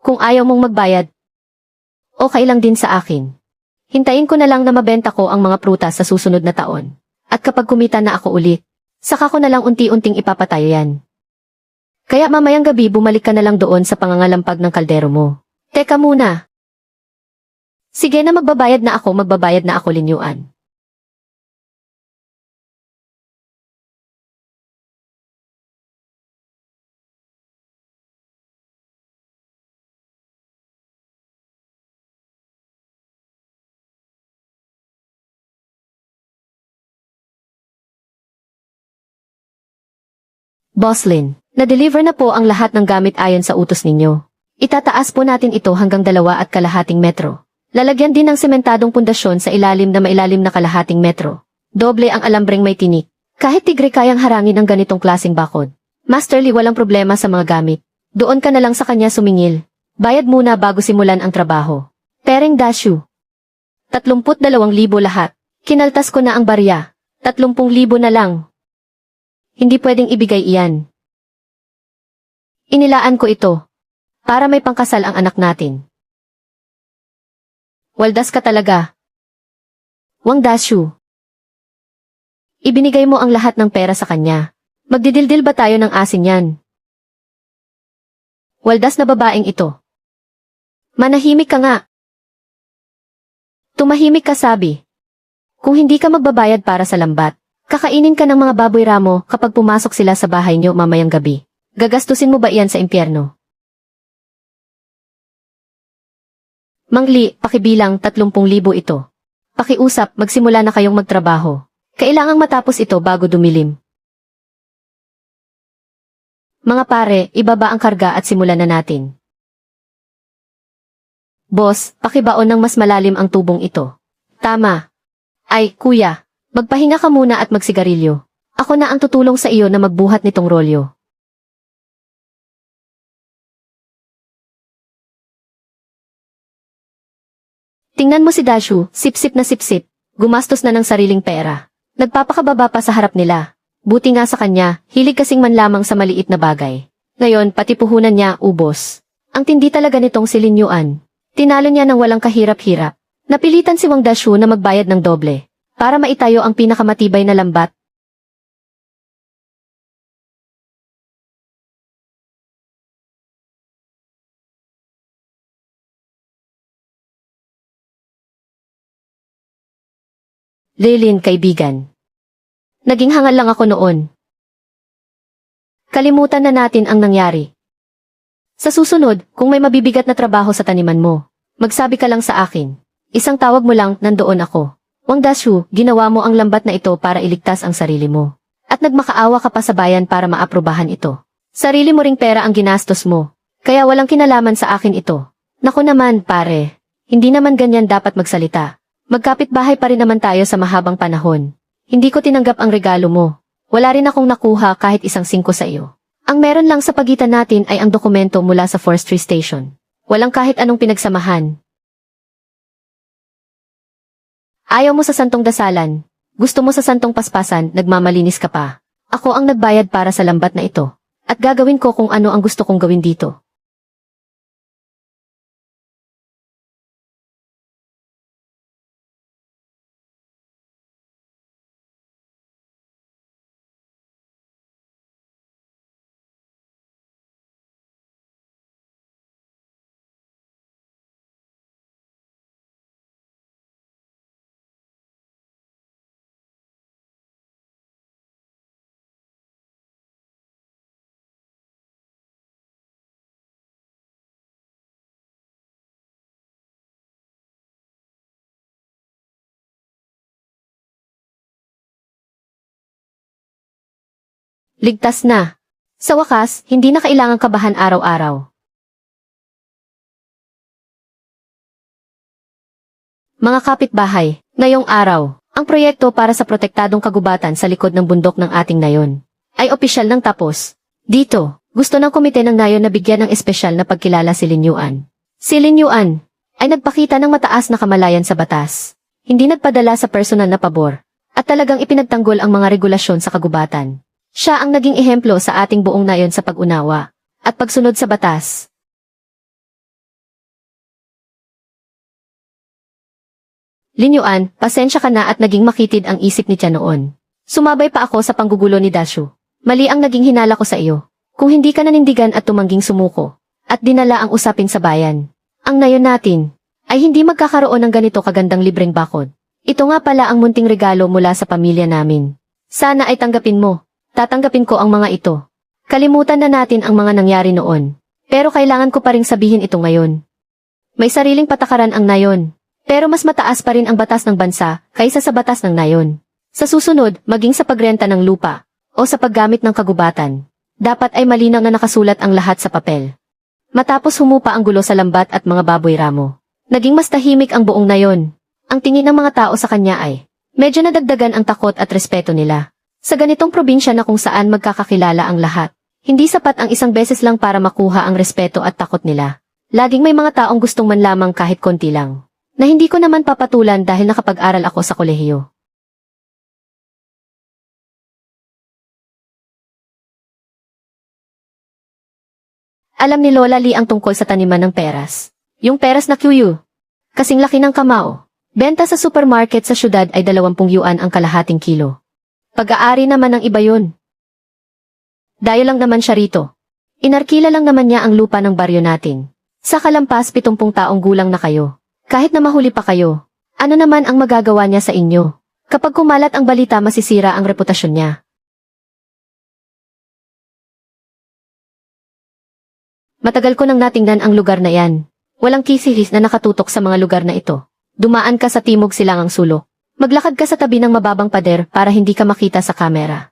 Speaker 1: Kung ayaw mong magbayad, okay lang din sa akin. Hintayin ko na lang na mabenta ko ang mga prutas sa susunod na taon. At kapag kumita na ako ulit, saka ko na lang unti-unting ipapatayo yan. Kaya mamayang gabi bumalik ka na lang doon sa pangangalampag ng kaldero mo. Teka muna. Sige na, magbabayad na ako, Linyuan. Boss Lin, na-deliver na po ang lahat ng gamit ayon sa utos ninyo. Itataas po natin ito hanggang 2.5 metro. Lalagyan din ng sementadong pundasyon sa ilalim na mailalim na 0.5 metro. Doble ang alambreng may tinik. Kahit tigre kayang harangin ang ganitong klaseng bakod. Master Lee, walang problema sa mga gamit. Doon ka na lang sa kanya sumingil. Bayad muna bago simulan ang trabaho. Pereng Dashu. 32,000 lahat. Kinaltas ko na ang barya. 30,000 na lang. Hindi pwedeng ibigay iyan. Inilaan ko ito. Para may pangkasal ang anak natin. Waldas ka talaga. Wang Dashu. Ibinigay mo ang lahat ng pera sa kanya. Magdidildil ba tayo ng asin yan? Waldas na babaeng ito. Manahimik ka nga. Tumahimik ka sabi. Kung hindi ka magbabayad para sa lambat, kakainin ka ng mga baboy ramo kapag pumasok sila sa bahay niyo mamayang gabi. Gagastusin mo ba iyan sa impyerno? Mangli, pakibilang 30,000 ito. Pakiusap, magsimula na kayong magtrabaho. Kailangang matapos ito bago dumilim. Mga pare, ibaba ang karga at simulan na natin. Boss, pakibaon ng mas malalim ang tubong ito. Tama. Ay, kuya, magpahinga ka muna at magsigarilyo. Ako na ang tutulong sa iyo na magbuhat nitong rolyo. Tingnan mo si Dashu, sip-sip na sip-sip. Gumastos na ng sariling pera. Nagpapakababa pa sa harap nila. Buti nga sa kanya, hilig kasing manlamang sa maliit na bagay. Ngayon, pati puhunan niya, ubos. Ang tindi talaga nitong si Lin Yuan. Tinalo niya ng walang kahirap-hirap. Napilitan si Wang Dashu na magbayad ng doble, para maitayo ang pinakamatibay na lambat. Lilin, kaibigan. Naging hangal lang ako noon. Kalimutan na natin ang nangyari. Sa susunod, kung may mabibigat na trabaho sa taniman mo, magsabi ka lang sa akin. Isang tawag mo lang, nandoon ako. Wang Dashu, ginawa mo ang lambat na ito para iligtas ang sarili mo. At nagmakaawa ka pa sa bayan para maaprubahan ito. Sarili mo ring pera ang ginastos mo. Kaya walang kinalaman sa akin ito. Naku naman, pare. Hindi naman ganyan dapat magsalita. Magkapit-bahay pa rin naman tayo sa mahabang panahon. Hindi ko tinanggap ang regalo mo. Wala rin akong nakuha kahit isang 5 sa iyo. Ang meron lang sa pagitan natin ay ang dokumento mula sa forestry station. Walang kahit anong pinagsamahan. Ayaw mo sa santong dasalan. Gusto mo sa santong paspasan, nagmamalinis ka pa. Ako ang nagbayad para sa lambat na ito. At gagawin ko kung ano ang gusto kong gawin dito. Ligtas na. Sa wakas, hindi na kailangang kabahan araw-araw. Mga kapitbahay, ngayong araw, ang proyekto para sa protektadong kagubatan sa likod ng bundok ng ating nayon ay opisyal nang tapos. Dito, gusto ng komite ng nayon na bigyan ng espesyal na pagkilala si Lin Yuan. Si Lin Yuan ay nagpakita ng mataas na kamalayan sa batas. Hindi nagpadala sa personal na pabor at talagang ipinagtanggol ang mga regulasyon sa kagubatan. Siya ang naging ehemplo sa ating buong nayon sa pag-unawa at pagsunod sa batas. Lin Yuan, pasensya ka na at naging makitid ang isip ni Tian noon. Sumabay pa ako sa panggugulo ni Dashu. Mali ang naging hinala ko sa iyo. Kung hindi ka nanindigan at tumangging sumuko, at dinala ang usapin sa bayan, ang nayon natin ay hindi magkakaroon ng ganito kagandang libreng bakod. Ito nga pala ang munting regalo mula sa pamilya namin. Sana ay tanggapin mo. Tatanggapin ko ang mga ito. Kalimutan na natin ang mga nangyari noon. Pero kailangan ko pa ring sabihin ito ngayon. May sariling patakaran ang nayon. Pero mas mataas pa rin ang batas ng bansa kaysa sa batas ng nayon. Sa susunod, maging sa pagrenta ng lupa o sa paggamit ng kagubatan, dapat ay malinaw na nakasulat ang lahat sa papel. Matapos humupa ang gulo sa lambat at mga baboy ramo, naging mas tahimik ang buong nayon. Ang tingin ng mga tao sa kanya ay medyo nadagdagan ang takot at respeto nila. Sa ganitong probinsya na kung saan magkakakilala ang lahat, hindi sapat ang isang beses lang para makuha ang respeto at takot nila. Laging may mga taong gustong manlamang kahit konti lang, na hindi ko naman papatulan dahil nakapag-aral ako sa kolehiyo. Alam ni Lola Lee ang tungkol sa taniman ng peras. Yung peras na QU. Kasing laki ng kamao. Benta sa supermarket sa syudad ay 20 yuan ang kalahating kilo. Pag-aari naman ng iba yun. Dayo lang naman siya rito. Inarkila lang naman niya ang lupa ng baryo natin. Sa kalampas 70 taong gulang na kayo. Kahit na mahuli pa kayo, ano naman ang magagawa niya sa inyo? Kapag kumalat ang balita masisira ang reputasyon niya. Matagal ko nang natingnan ang lugar na yan. Walang kisiris na nakatutok sa mga lugar na ito. Dumaan ka sa timog silangang sulok. Maglakad ka sa tabi ng mababang pader para hindi ka makita sa kamera.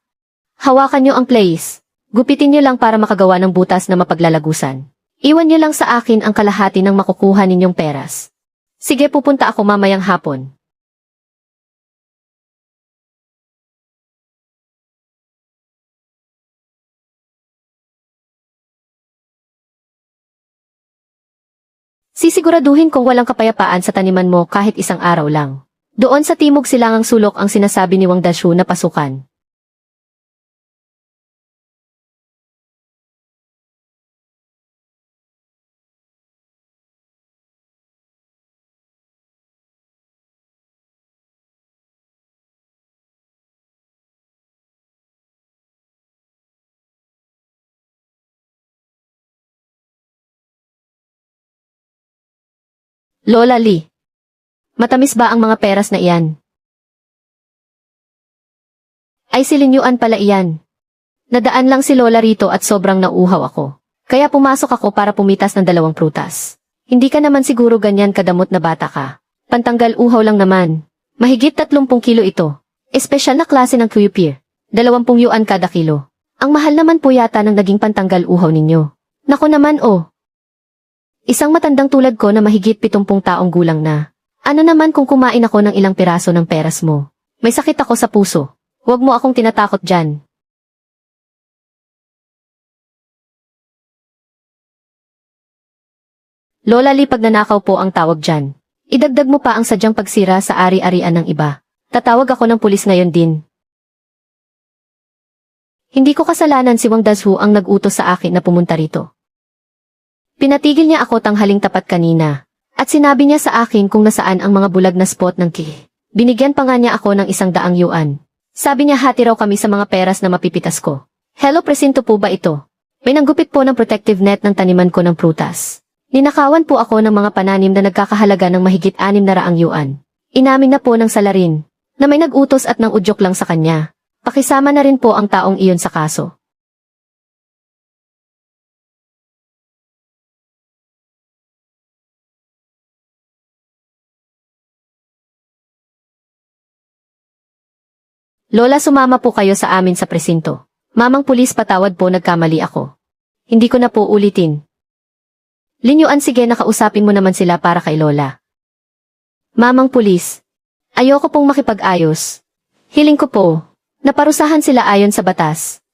Speaker 1: Hawakan niyo ang place. Gupitin niyo lang para makagawa ng butas na mapaglalagusan. Iwan niyo lang sa akin ang kalahati ng makukuha ninyong peras. Sige, pupunta ako mamayang hapon. Sisiguraduhin kong walang kapayapaan sa taniman mo kahit isang araw lang. Doon sa timog silangang sulok ang sinasabi ni Wang Dashu na pasukan. Lola Lee. Matamis ba ang mga peras na iyan? Ay silinyuan pala iyan. Nadaan lang si Lola rito at sobrang nauuhaw ako. Kaya pumasok ako para pumitas ng 2 prutas. Hindi ka naman siguro ganyan kadamot na bata ka. Pantanggal uhaw lang naman. Mahigit 30 kilo ito. Espesyal na klase ng QU-pear. 20 yuan kada kilo. Ang mahal naman po yata ng naging pantanggal uhaw ninyo. Naku naman oh. Isang matandang tulad ko na mahigit 70 taong gulang na. Ano naman kung kumain ako ng ilang piraso ng peras mo? May sakit ako sa puso. Huwag mo akong tinatakot dyan. Lola Lee, pagnanakaw po ang tawag dyan. Idagdag mo pa ang sadyang pagsira sa ari-arian ng iba. Tatawag ako ng pulis ngayon din. Hindi ko kasalanan si Wang Dashu ang nag-utos sa akin na pumunta rito. Pinatigil niya ako tanghaling tapat kanina. At sinabi niya sa akin kung nasaan ang mga bulag na spot ng ki. Binigyan pa nga niya ako ng 100 yuan. Sabi niya hati raw kami sa mga peras na mapipitas ko. Hello, presinto po ba ito? May nanggupit po ng protective net ng taniman ko ng prutas. Ninakawan po ako ng mga pananim na nagkakahalaga ng mahigit 600 yuan. Inamin na po ng salarin na may nag-utos at nang udyok lang sa kanya. Pakisama na rin po ang taong iyon sa kaso. Lola, sumama po kayo sa amin sa presinto. Mamang pulis, patawad po, nagkamali ako. Hindi ko na po ulitin. Linyuan, sige, nakausapin mo naman sila para kay Lola. Mamang pulis, ayoko pong makipag-ayos. Hiling ko po, naparusahan sila ayon sa batas.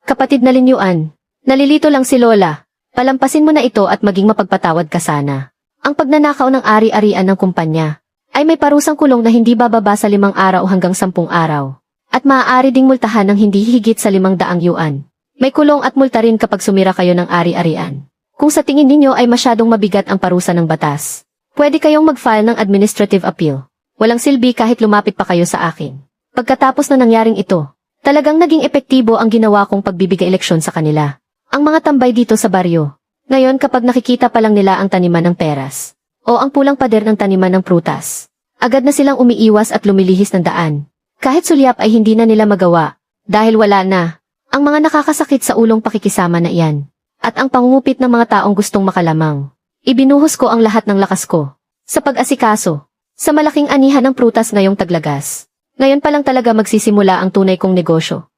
Speaker 1: Kapatid na Linyuan, nalilito lang si Lola. Palampasin mo na ito at maging mapagpatawad ka sana. Ang pagnanakaw ng ari-arian ng kumpanya ay may parusang kulong na hindi bababa sa 5 araw hanggang 10 araw. At maaari ding multahan ng hindi higit sa 500 yuan. May kulong at multa rin kapag sumira kayo ng ari-arian. Kung sa tingin ninyo ay masyadong mabigat ang parusa ng batas, pwede kayong mag-file ng administrative appeal. Walang silbi kahit lumapit pa kayo sa akin. Pagkatapos na nangyaring ito, talagang naging epektibo ang ginawa kong pagbibigay eleksyon sa kanila. Ang mga tambay dito sa baryo. Ngayon kapag nakikita pa lang nila ang taniman ng peras, o ang pulang pader ng taniman ng prutas, agad na silang umiiwas at lumilihis ng daan. Kahit sulyap ay hindi na nila magawa, dahil wala na ang mga nakakasakit sa ulong pakikisama na iyan, at ang pangungupit ng mga taong gustong makalamang. Ibinuhos ko ang lahat ng lakas ko sa pag-asikaso, sa malaking anihan ng prutas ngayong taglagas. Ngayon pa lang talaga magsisimula ang tunay kong negosyo.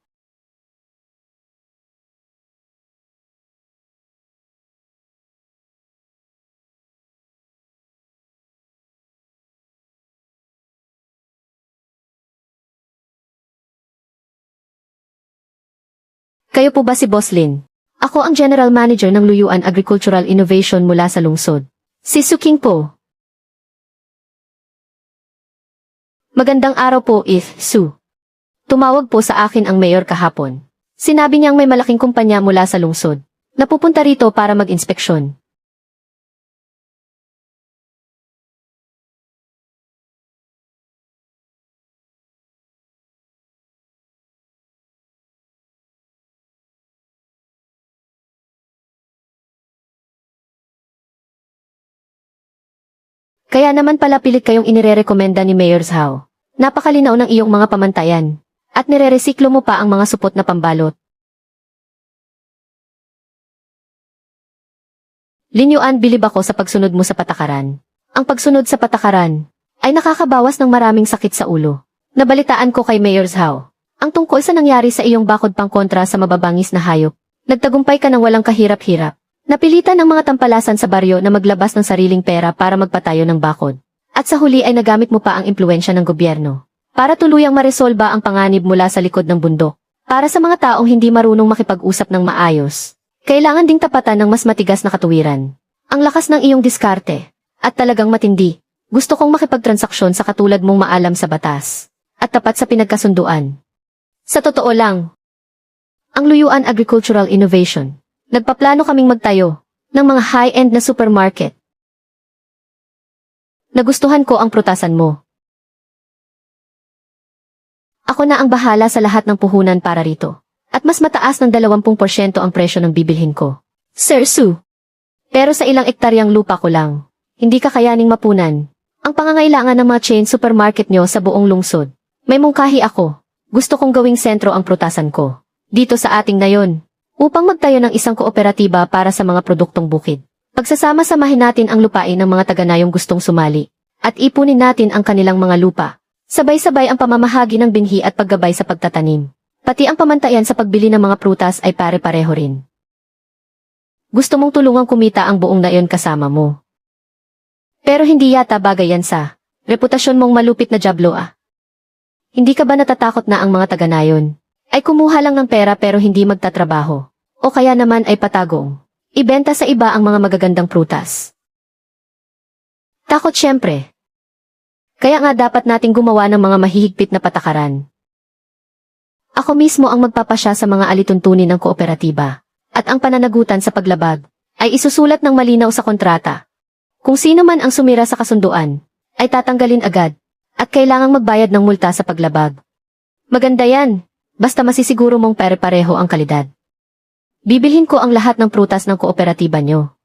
Speaker 1: Kayo po ba si Boss Lin? Ako ang General Manager ng Luyuan Agricultural Innovation mula sa lungsod. Si Suking po. Magandang araw po, If Su. Tumawag po sa akin ang mayor kahapon. Sinabi niyang may malaking kumpanya mula sa lungsod. Napupunta rito para mag-inspeksyon. Kaya naman pala pilit kayong inirerekomenda ni Mayor Zhao. Napakalinaw ng iyong mga pamantayan. At nireresiklo mo pa ang mga supot na pambalot. Lin Yuan, bilib ako sa pagsunod mo sa patakaran. Ang pagsunod sa patakaran ay nakakabawas ng maraming sakit sa ulo. Nabalitaan ko kay Mayor Zhao ang tungkol sa nangyari sa iyong bakod pangkontra sa mababangis na hayop. Nagtagumpay ka ng walang kahirap-hirap. Napilitan ng mga tampalasan sa baryo na maglabas ng sariling pera para magpatayo ng bakod. At sa huli ay nagamit mo pa ang impluensya ng gobyerno para tuluyang maresolba ang panganib mula sa likod ng bundok. Para sa mga taong hindi marunong makipag-usap ng maayos, kailangan ding tapatan ng mas matigas na katuwiran. Ang lakas ng iyong diskarte, at talagang matindi. Gusto kong makipagtransaksyon sa katulad mong maalam sa batas, at tapat sa pinagkasunduan. Sa totoo lang, ang Luyuan Agricultural Innovation, nagpaplano kaming magtayo ng mga high-end na supermarket. Nagustuhan ko ang prutasan mo. Ako na ang bahala sa lahat ng puhunan para rito. At mas mataas ng 20% ang presyo ng bibilhin ko. Sir Su. Pero sa ilang ektaryang lupa ko lang, hindi kakayaning mapunan ang pangangailangan ng mga chain supermarket nyo sa buong lungsod. May mungkahi ako. Gusto kong gawing sentro ang prutasan ko. Dito sa ating nayon. Upang magtayo ng isang kooperatiba para sa mga produktong bukid. Pagsasama-samahin natin ang lupain ng mga taga-nayong gustong sumali. At ipunin natin ang kanilang mga lupa. Sabay-sabay ang pamamahagi ng binhi at paggabay sa pagtatanim. Pati ang pamantayan sa pagbili ng mga prutas ay pare-pareho rin. Gusto mong tulungang kumita ang buong nayon kasama mo. Pero hindi yata bagay yan sa reputasyon mong malupit na jablo ah. Hindi ka ba natatakot na ang mga taga-nayon ay kumuha lang ng pera pero hindi magtatrabaho? O kaya naman ay patagong ibenta sa iba ang mga magagandang prutas? Takot syempre. Kaya nga dapat nating gumawa ng mga mahihigpit na patakaran. Ako mismo ang magpapasya sa mga alituntunin ng kooperatiba. At ang pananagutan sa paglabag ay isusulat ng malinaw sa kontrata. Kung sino man ang sumira sa kasunduan, ay tatanggalin agad. At kailangang magbayad ng multa sa paglabag. Maganda yan, basta masisiguro mong pare-pareho ang kalidad. Bibilhin ko ang lahat ng prutas ng kooperatiba nyo.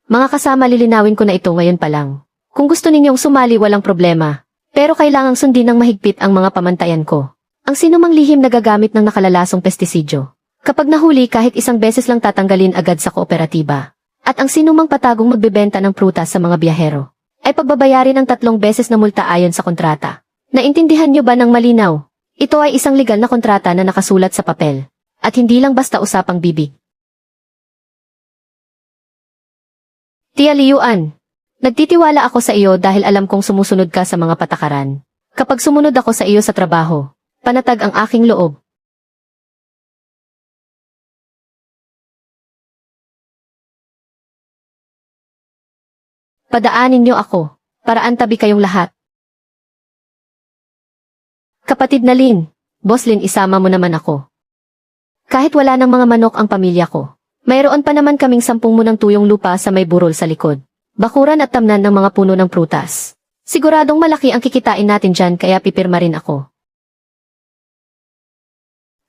Speaker 1: Mga kasama, lilinawin ko na ito ngayon pa lang. Kung gusto ninyong sumali, walang problema. Pero kailangang sundin ng mahigpit ang mga pamantayan ko. Ang sinumang lihim na gagamit ng nakalalasong pestisidyo. Kapag nahuli, kahit isang beses lang tatanggalin agad sa kooperatiba. At ang sinumang patagong magbebenta ng prutas sa mga biyahero ay pagbabayarin ng 3 beses na multa ayon sa kontrata. Naintindihan nyo ba ng malinaw? Ito ay isang legal na kontrata na nakasulat sa papel. At hindi lang basta usapang bibig. Tia Liyuan, nagtitiwala ako sa iyo dahil alam kong sumusunod ka sa mga patakaran. Kapag sumunod ako sa iyo sa trabaho, panatag ang aking loob. Padaanin niyo ako, para antabi kayong lahat. Kapatid na Lin, Boss Lin, isama mo naman ako. Kahit wala ng mga manok ang pamilya ko, mayroon pa naman kaming 10 munang tuyong lupa sa may burol sa likod. Bakuran at tamnan ng mga puno ng prutas. Siguradong malaki ang kikitain natin dyan kaya pipirma rin ako.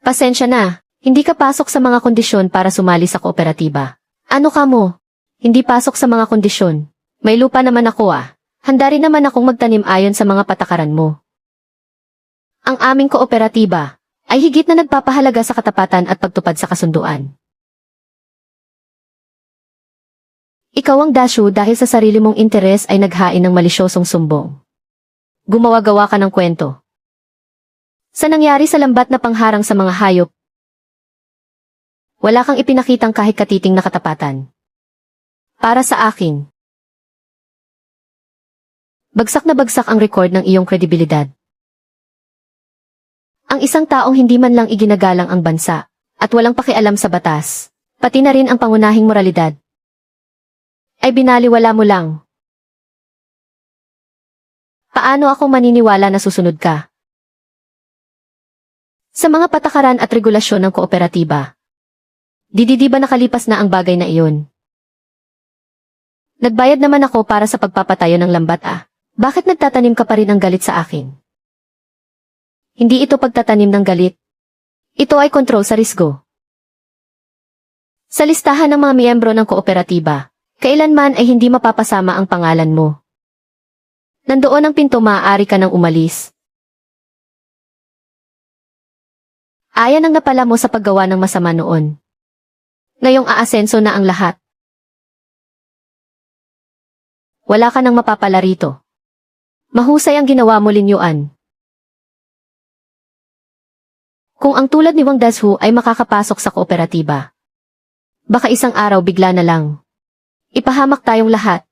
Speaker 1: Pasensya na, hindi ka pasok sa mga kondisyon para sumali sa kooperatiba. Ano ka mo? Hindi pasok sa mga kondisyon. May lupa naman ako ah. Handa rin naman akong magtanim ayon sa mga patakaran mo. Ang aming kooperatiba ay higit na nagpapahalaga sa katapatan at pagtupad sa kasunduan. Ikaw ang dasyo dahil sa sarili mong interes ay naghain ng malisyosong sumbong. Gumawa-gawa ka ng kwento. Sa nangyari sa lambat na pangharang sa mga hayop, wala kang ipinakitang kahit katiting na katapatan. Para sa akin, bagsak na bagsak ang record ng iyong kredibilidad. Ang isang taong hindi man lang iginagalang ang bansa, at walang pakialam sa batas, pati na rin ang pangunahing moralidad, ay binaliwala mo lang. Paano ako maniniwala na susunod ka sa mga patakaran at regulasyon ng kooperatiba? Di ba nakalipas na ang bagay na iyon? Nagbayad naman ako para sa pagpapatayo ng lambat Bakit nagtatanim ka pa rin ng galit sa akin? Hindi ito pagtatanim ng galit. Ito ay kontrol sa risgo. Sa listahan ng mga miyembro ng kooperatiba, kailanman ay hindi mapapasama ang pangalan mo. Nandoon ang pinto, maaari ka nang umalis. Ayan ang napala mo sa paggawa ng masama noon. Ngayong aasenso na ang lahat. Wala ka nang mapapala rito. Mahusay ang ginawa mo, Lin Yuan. Kung ang tulad ni Wang Dazhu ay makakapasok sa kooperatiba, baka isang araw bigla na lang ipahamak tayong lahat.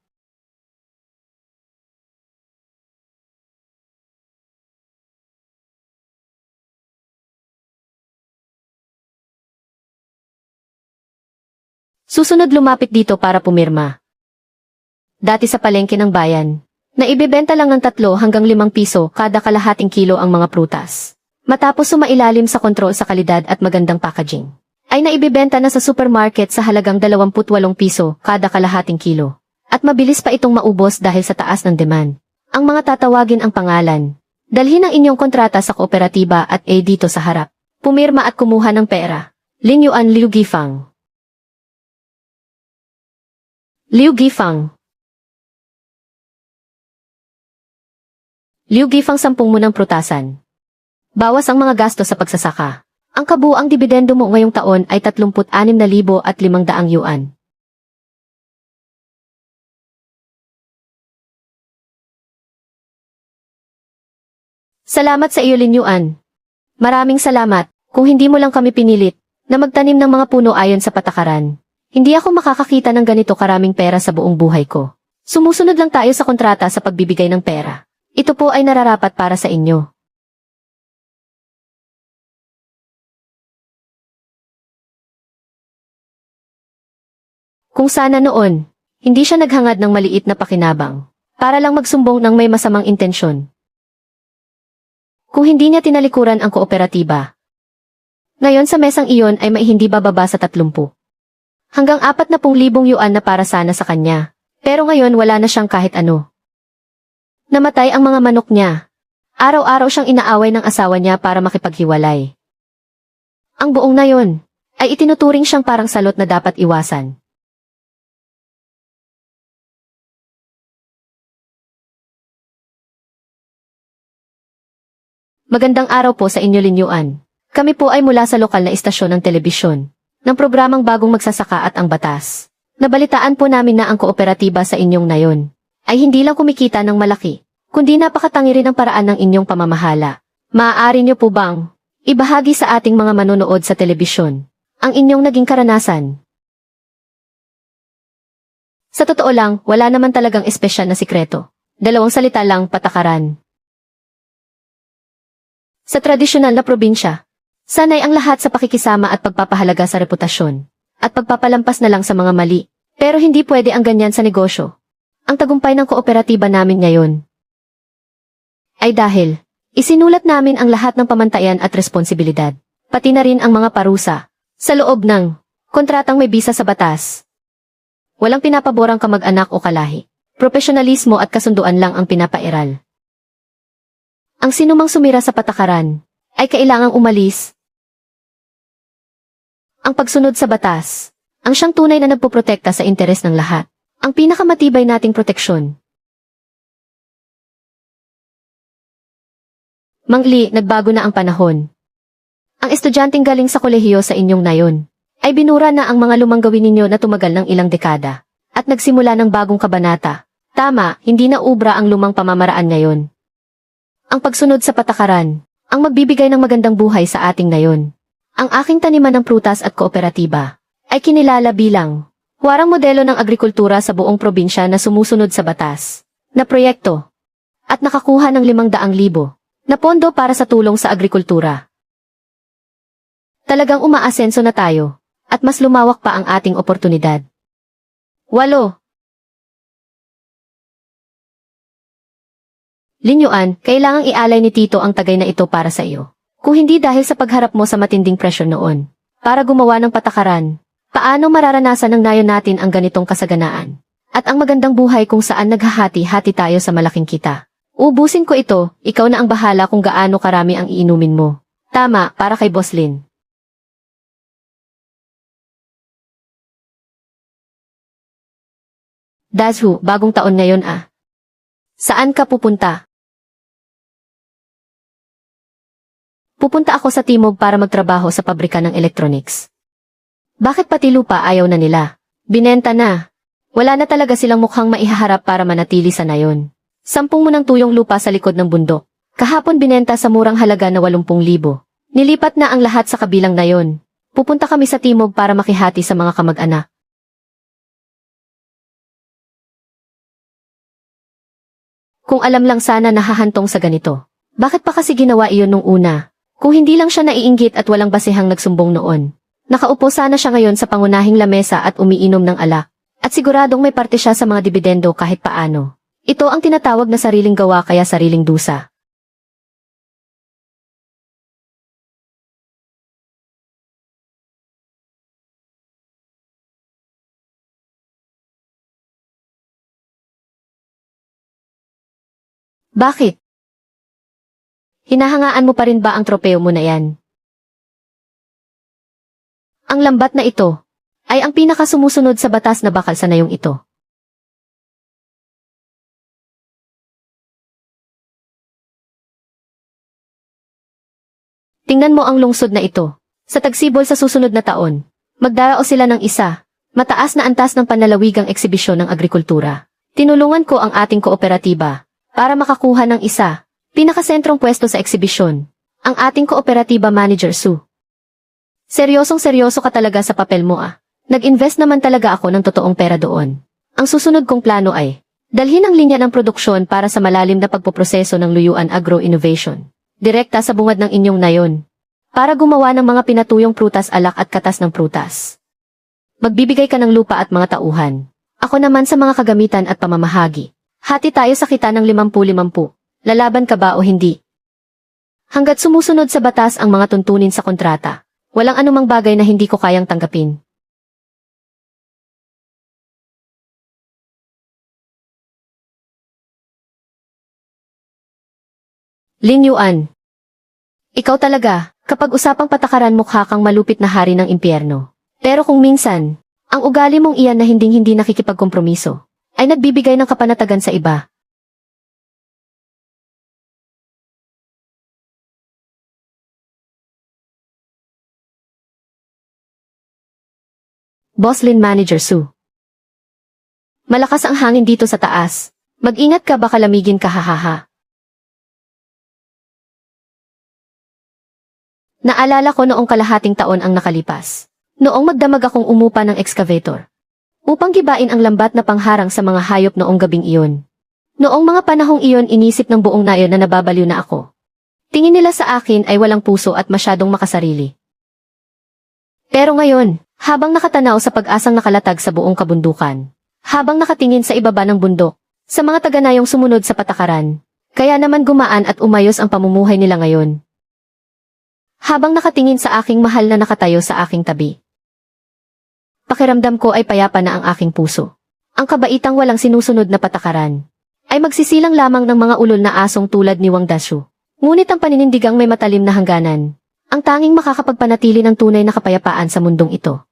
Speaker 1: Susunod lumapit dito para pumirma. Dati sa palengke ng bayan, na ibebenta lang ng 3 hanggang 5 piso kada kalahating kilo ang mga prutas. Matapos sumailalim sa kontrol sa kalidad at magandang packaging, ay naibibenta na sa supermarket sa halagang 28 piso kada kalahating kilo. At mabilis pa itong maubos dahil sa taas ng demand. Ang mga tatawagin ang pangalan. Dalhin ang inyong kontrata sa kooperatiba at dito sa harap. Pumirma at kumuha ng pera. Lin Yuan, Liu Gifang. Liu Gifang. Liu Gifang, 10 munang prutasan. Bawas ang mga gasto sa pagsasaka. Ang kabuang dibidendo mo ngayong taon ay 36,500 yuan. Salamat sa iyo, Lin Yuan. Maraming salamat. Kung hindi mo lang kami pinilit na magtanim ng mga puno ayon sa patakaran, hindi ako makakakita ng ganito karaming pera sa buong buhay ko. Sumusunod lang tayo sa kontrata sa pagbibigay ng pera. Ito po ay nararapat para sa inyo. Kung sana noon, hindi siya naghangad ng maliit na pakinabang, para lang magsumbong ng may masamang intensyon. Kung hindi niya tinalikuran ang kooperatiba, ngayon sa mesang iyon ay may hindi bababa sa 30 hanggang 40,000 yuan na para sana sa kanya. Pero ngayon wala na siyang kahit ano. Namatay ang mga manok niya. Araw-araw siyang inaaway ng asawa niya para makipaghiwalay. Ang buong na yon ay itinuturing siyang parang salot na dapat iwasan. Magandang araw po sa inyo, Lin Yuan. Kami po ay mula sa lokal na istasyon ng telebisyon, ng programang Bagong Magsasaka at ang Batas. Nabalitaan po namin na ang kooperatiba sa inyong nayon ay hindi lang kumikita ng malaki, kundi napakatangi rin ang paraan ng inyong pamamahala. Maaari niyo po bang ibahagi sa ating mga manonood sa telebisyon ang inyong naging karanasan? Sa totoo lang, wala naman talagang espesyal na sikreto. 2 salita lang, patakaran. Sa tradisyonal na probinsya, sanay ang lahat sa pakikisama at pagpapahalaga sa reputasyon, at pagpapalampas na lang sa mga mali. Pero hindi pwede ang ganyan sa negosyo. Ang tagumpay ng kooperatiba namin ngayon ay dahil isinulat namin ang lahat ng pamantayan at responsibilidad, pati na rin ang mga parusa, sa loob ng kontratang may bisa sa batas. Walang pinapaborang kamag-anak o kalahi. Profesionalismo at kasunduan lang ang pinapairal. Ang sinumang sumira sa patakaran ay kailangang umalis. Ang pagsunod sa batas ang siyang tunay na nagpoprotekta sa interes ng lahat. Ang pinakamatibay nating proteksyon. Mang Li, nagbago na ang panahon. Ang estudyanteng galing sa kolehiyo sa inyong nayon ay binura na ang mga lumang gawin ninyo na tumagal ng ilang dekada at nagsimula ng bagong kabanata. Tama, hindi na ubra ang lumang pamamaraan ngayon. Ang pagsunod sa patakaran ang magbibigay ng magandang buhay sa ating nayon. Ang aking taniman ng prutas at kooperatiba ay kinilala bilang warang modelo ng agrikultura sa buong probinsya na sumusunod sa batas, na proyekto, at nakakuha ng 500,000 na pondo para sa tulong sa agrikultura. Talagang umaasenso na tayo. At mas lumawak pa ang ating oportunidad. 8. Lin Yuan, kailangang ialay ni Tito ang tagay na ito para sa iyo. Kung hindi dahil sa pagharap mo sa matinding presyon noon. Para gumawa ng patakaran, paano mararanasan ng nayon natin ang ganitong kasaganaan? At ang magandang buhay kung saan naghahati-hati tayo sa malaking kita. Ubusin ko ito, ikaw na ang bahala kung gaano karami ang iinumin mo. Tama, para kay Boss Lin. Dashu, bagong taon ngayon ah. Saan ka pupunta? Pupunta ako sa Timog para magtrabaho sa pabrika ng electronics. Bakit pati lupa ayaw na nila? Binenta na. Wala na talaga silang mukhang maihaharap para manatili sa nayon. 10 munang tuyong lupa sa likod ng bundok. Kahapon binenta sa murang halaga na 80,000. Nilipat na ang lahat sa kabilang nayon. Pupunta kami sa Timog para makihati sa mga kamag-anak. Kung alam lang sana nahahantong sa ganito. Bakit pa kasi ginawa iyon nung una? Kung hindi lang siya naiinggit at walang basehang nagsumbong noon. Nakaupo sana siya ngayon sa pangunahing lamesa at umiinom ng alak. At siguradong may parte siya sa mga dibidendo kahit paano. Ito ang tinatawag na sariling gawa kaya sariling dusa. Bakit? Hinahangaan mo pa rin ba ang tropeo mo na yan? Ang lambat na ito ay ang pinakasumusunod sa batas na bakal sa nayong ito. Tingnan mo ang lungsod na ito. Sa tagsibol sa susunod na taon, magdarao sila ng isa, mataas na antas ng panlalawigang eksibisyon ng agrikultura. Tinulungan ko ang ating kooperatiba para makakuha ng isa, pinakasentrong pwesto sa eksibisyon, ang ating kooperatiba manager Su. Seryosong-seryoso ka talaga sa papel mo ah. Nag-invest naman talaga ako ng totoong pera doon. Ang susunod kong plano ay, dalhin ang linya ng produksyon para sa malalim na pagpoproseso ng Luyuan Agro Innovation. Direkta sa bungad ng inyong nayon. Para gumawa ng mga pinatuyong prutas alak at katas ng prutas. Magbibigay ka ng lupa at mga tauhan. Ako naman sa mga kagamitan at pamamahagi. Hati tayo sa kita ng 50-50. Lalaban ka ba o hindi? Hanggat sumusunod sa batas ang mga tuntunin sa kontrata, walang anumang bagay na hindi ko kayang tanggapin. Lin Yuan. Ikaw talaga, kapag usapang patakaran mukha kang malupit na hari ng impyerno. Pero kung minsan, ang ugali mong iyan na hinding-hindi nakikipagkompromiso, ay nagbibigay ng kapanatagan sa iba. Boss Lin Manager Su. Malakas ang hangin dito sa taas. Mag-ingat ka baka lamigin ka hahaha. Naalala ko noong kalahating taon ang nakalipas. Noong magdamag akong umupa ng excavator. Upang gibain ang lambat na pangharang sa mga hayop noong gabing iyon. Noong mga panahong iyon inisip ng buong nayon na nababaliw na ako. Tingin nila sa akin ay walang puso at masyadong makasarili. Pero ngayon, habang nakatanaw sa pag-asang nakalatag sa buong kabundukan, habang nakatingin sa ibaba ng bundok, sa mga taganayong sumunod sa patakaran, kaya naman gumaan at umayos ang pamumuhay nila ngayon. Habang nakatingin sa aking mahal na nakatayo sa aking tabi. Pakiramdam ko ay payapa na ang aking puso. Ang kabaitang walang sinusunod na patakaran, ay magsisilang lamang ng mga ulol na asong tulad ni Wang Dashu. Ngunit ang paninindigang may matalim na hangganan, ang tanging makakapagpanatili ng tunay na kapayapaan sa mundong ito.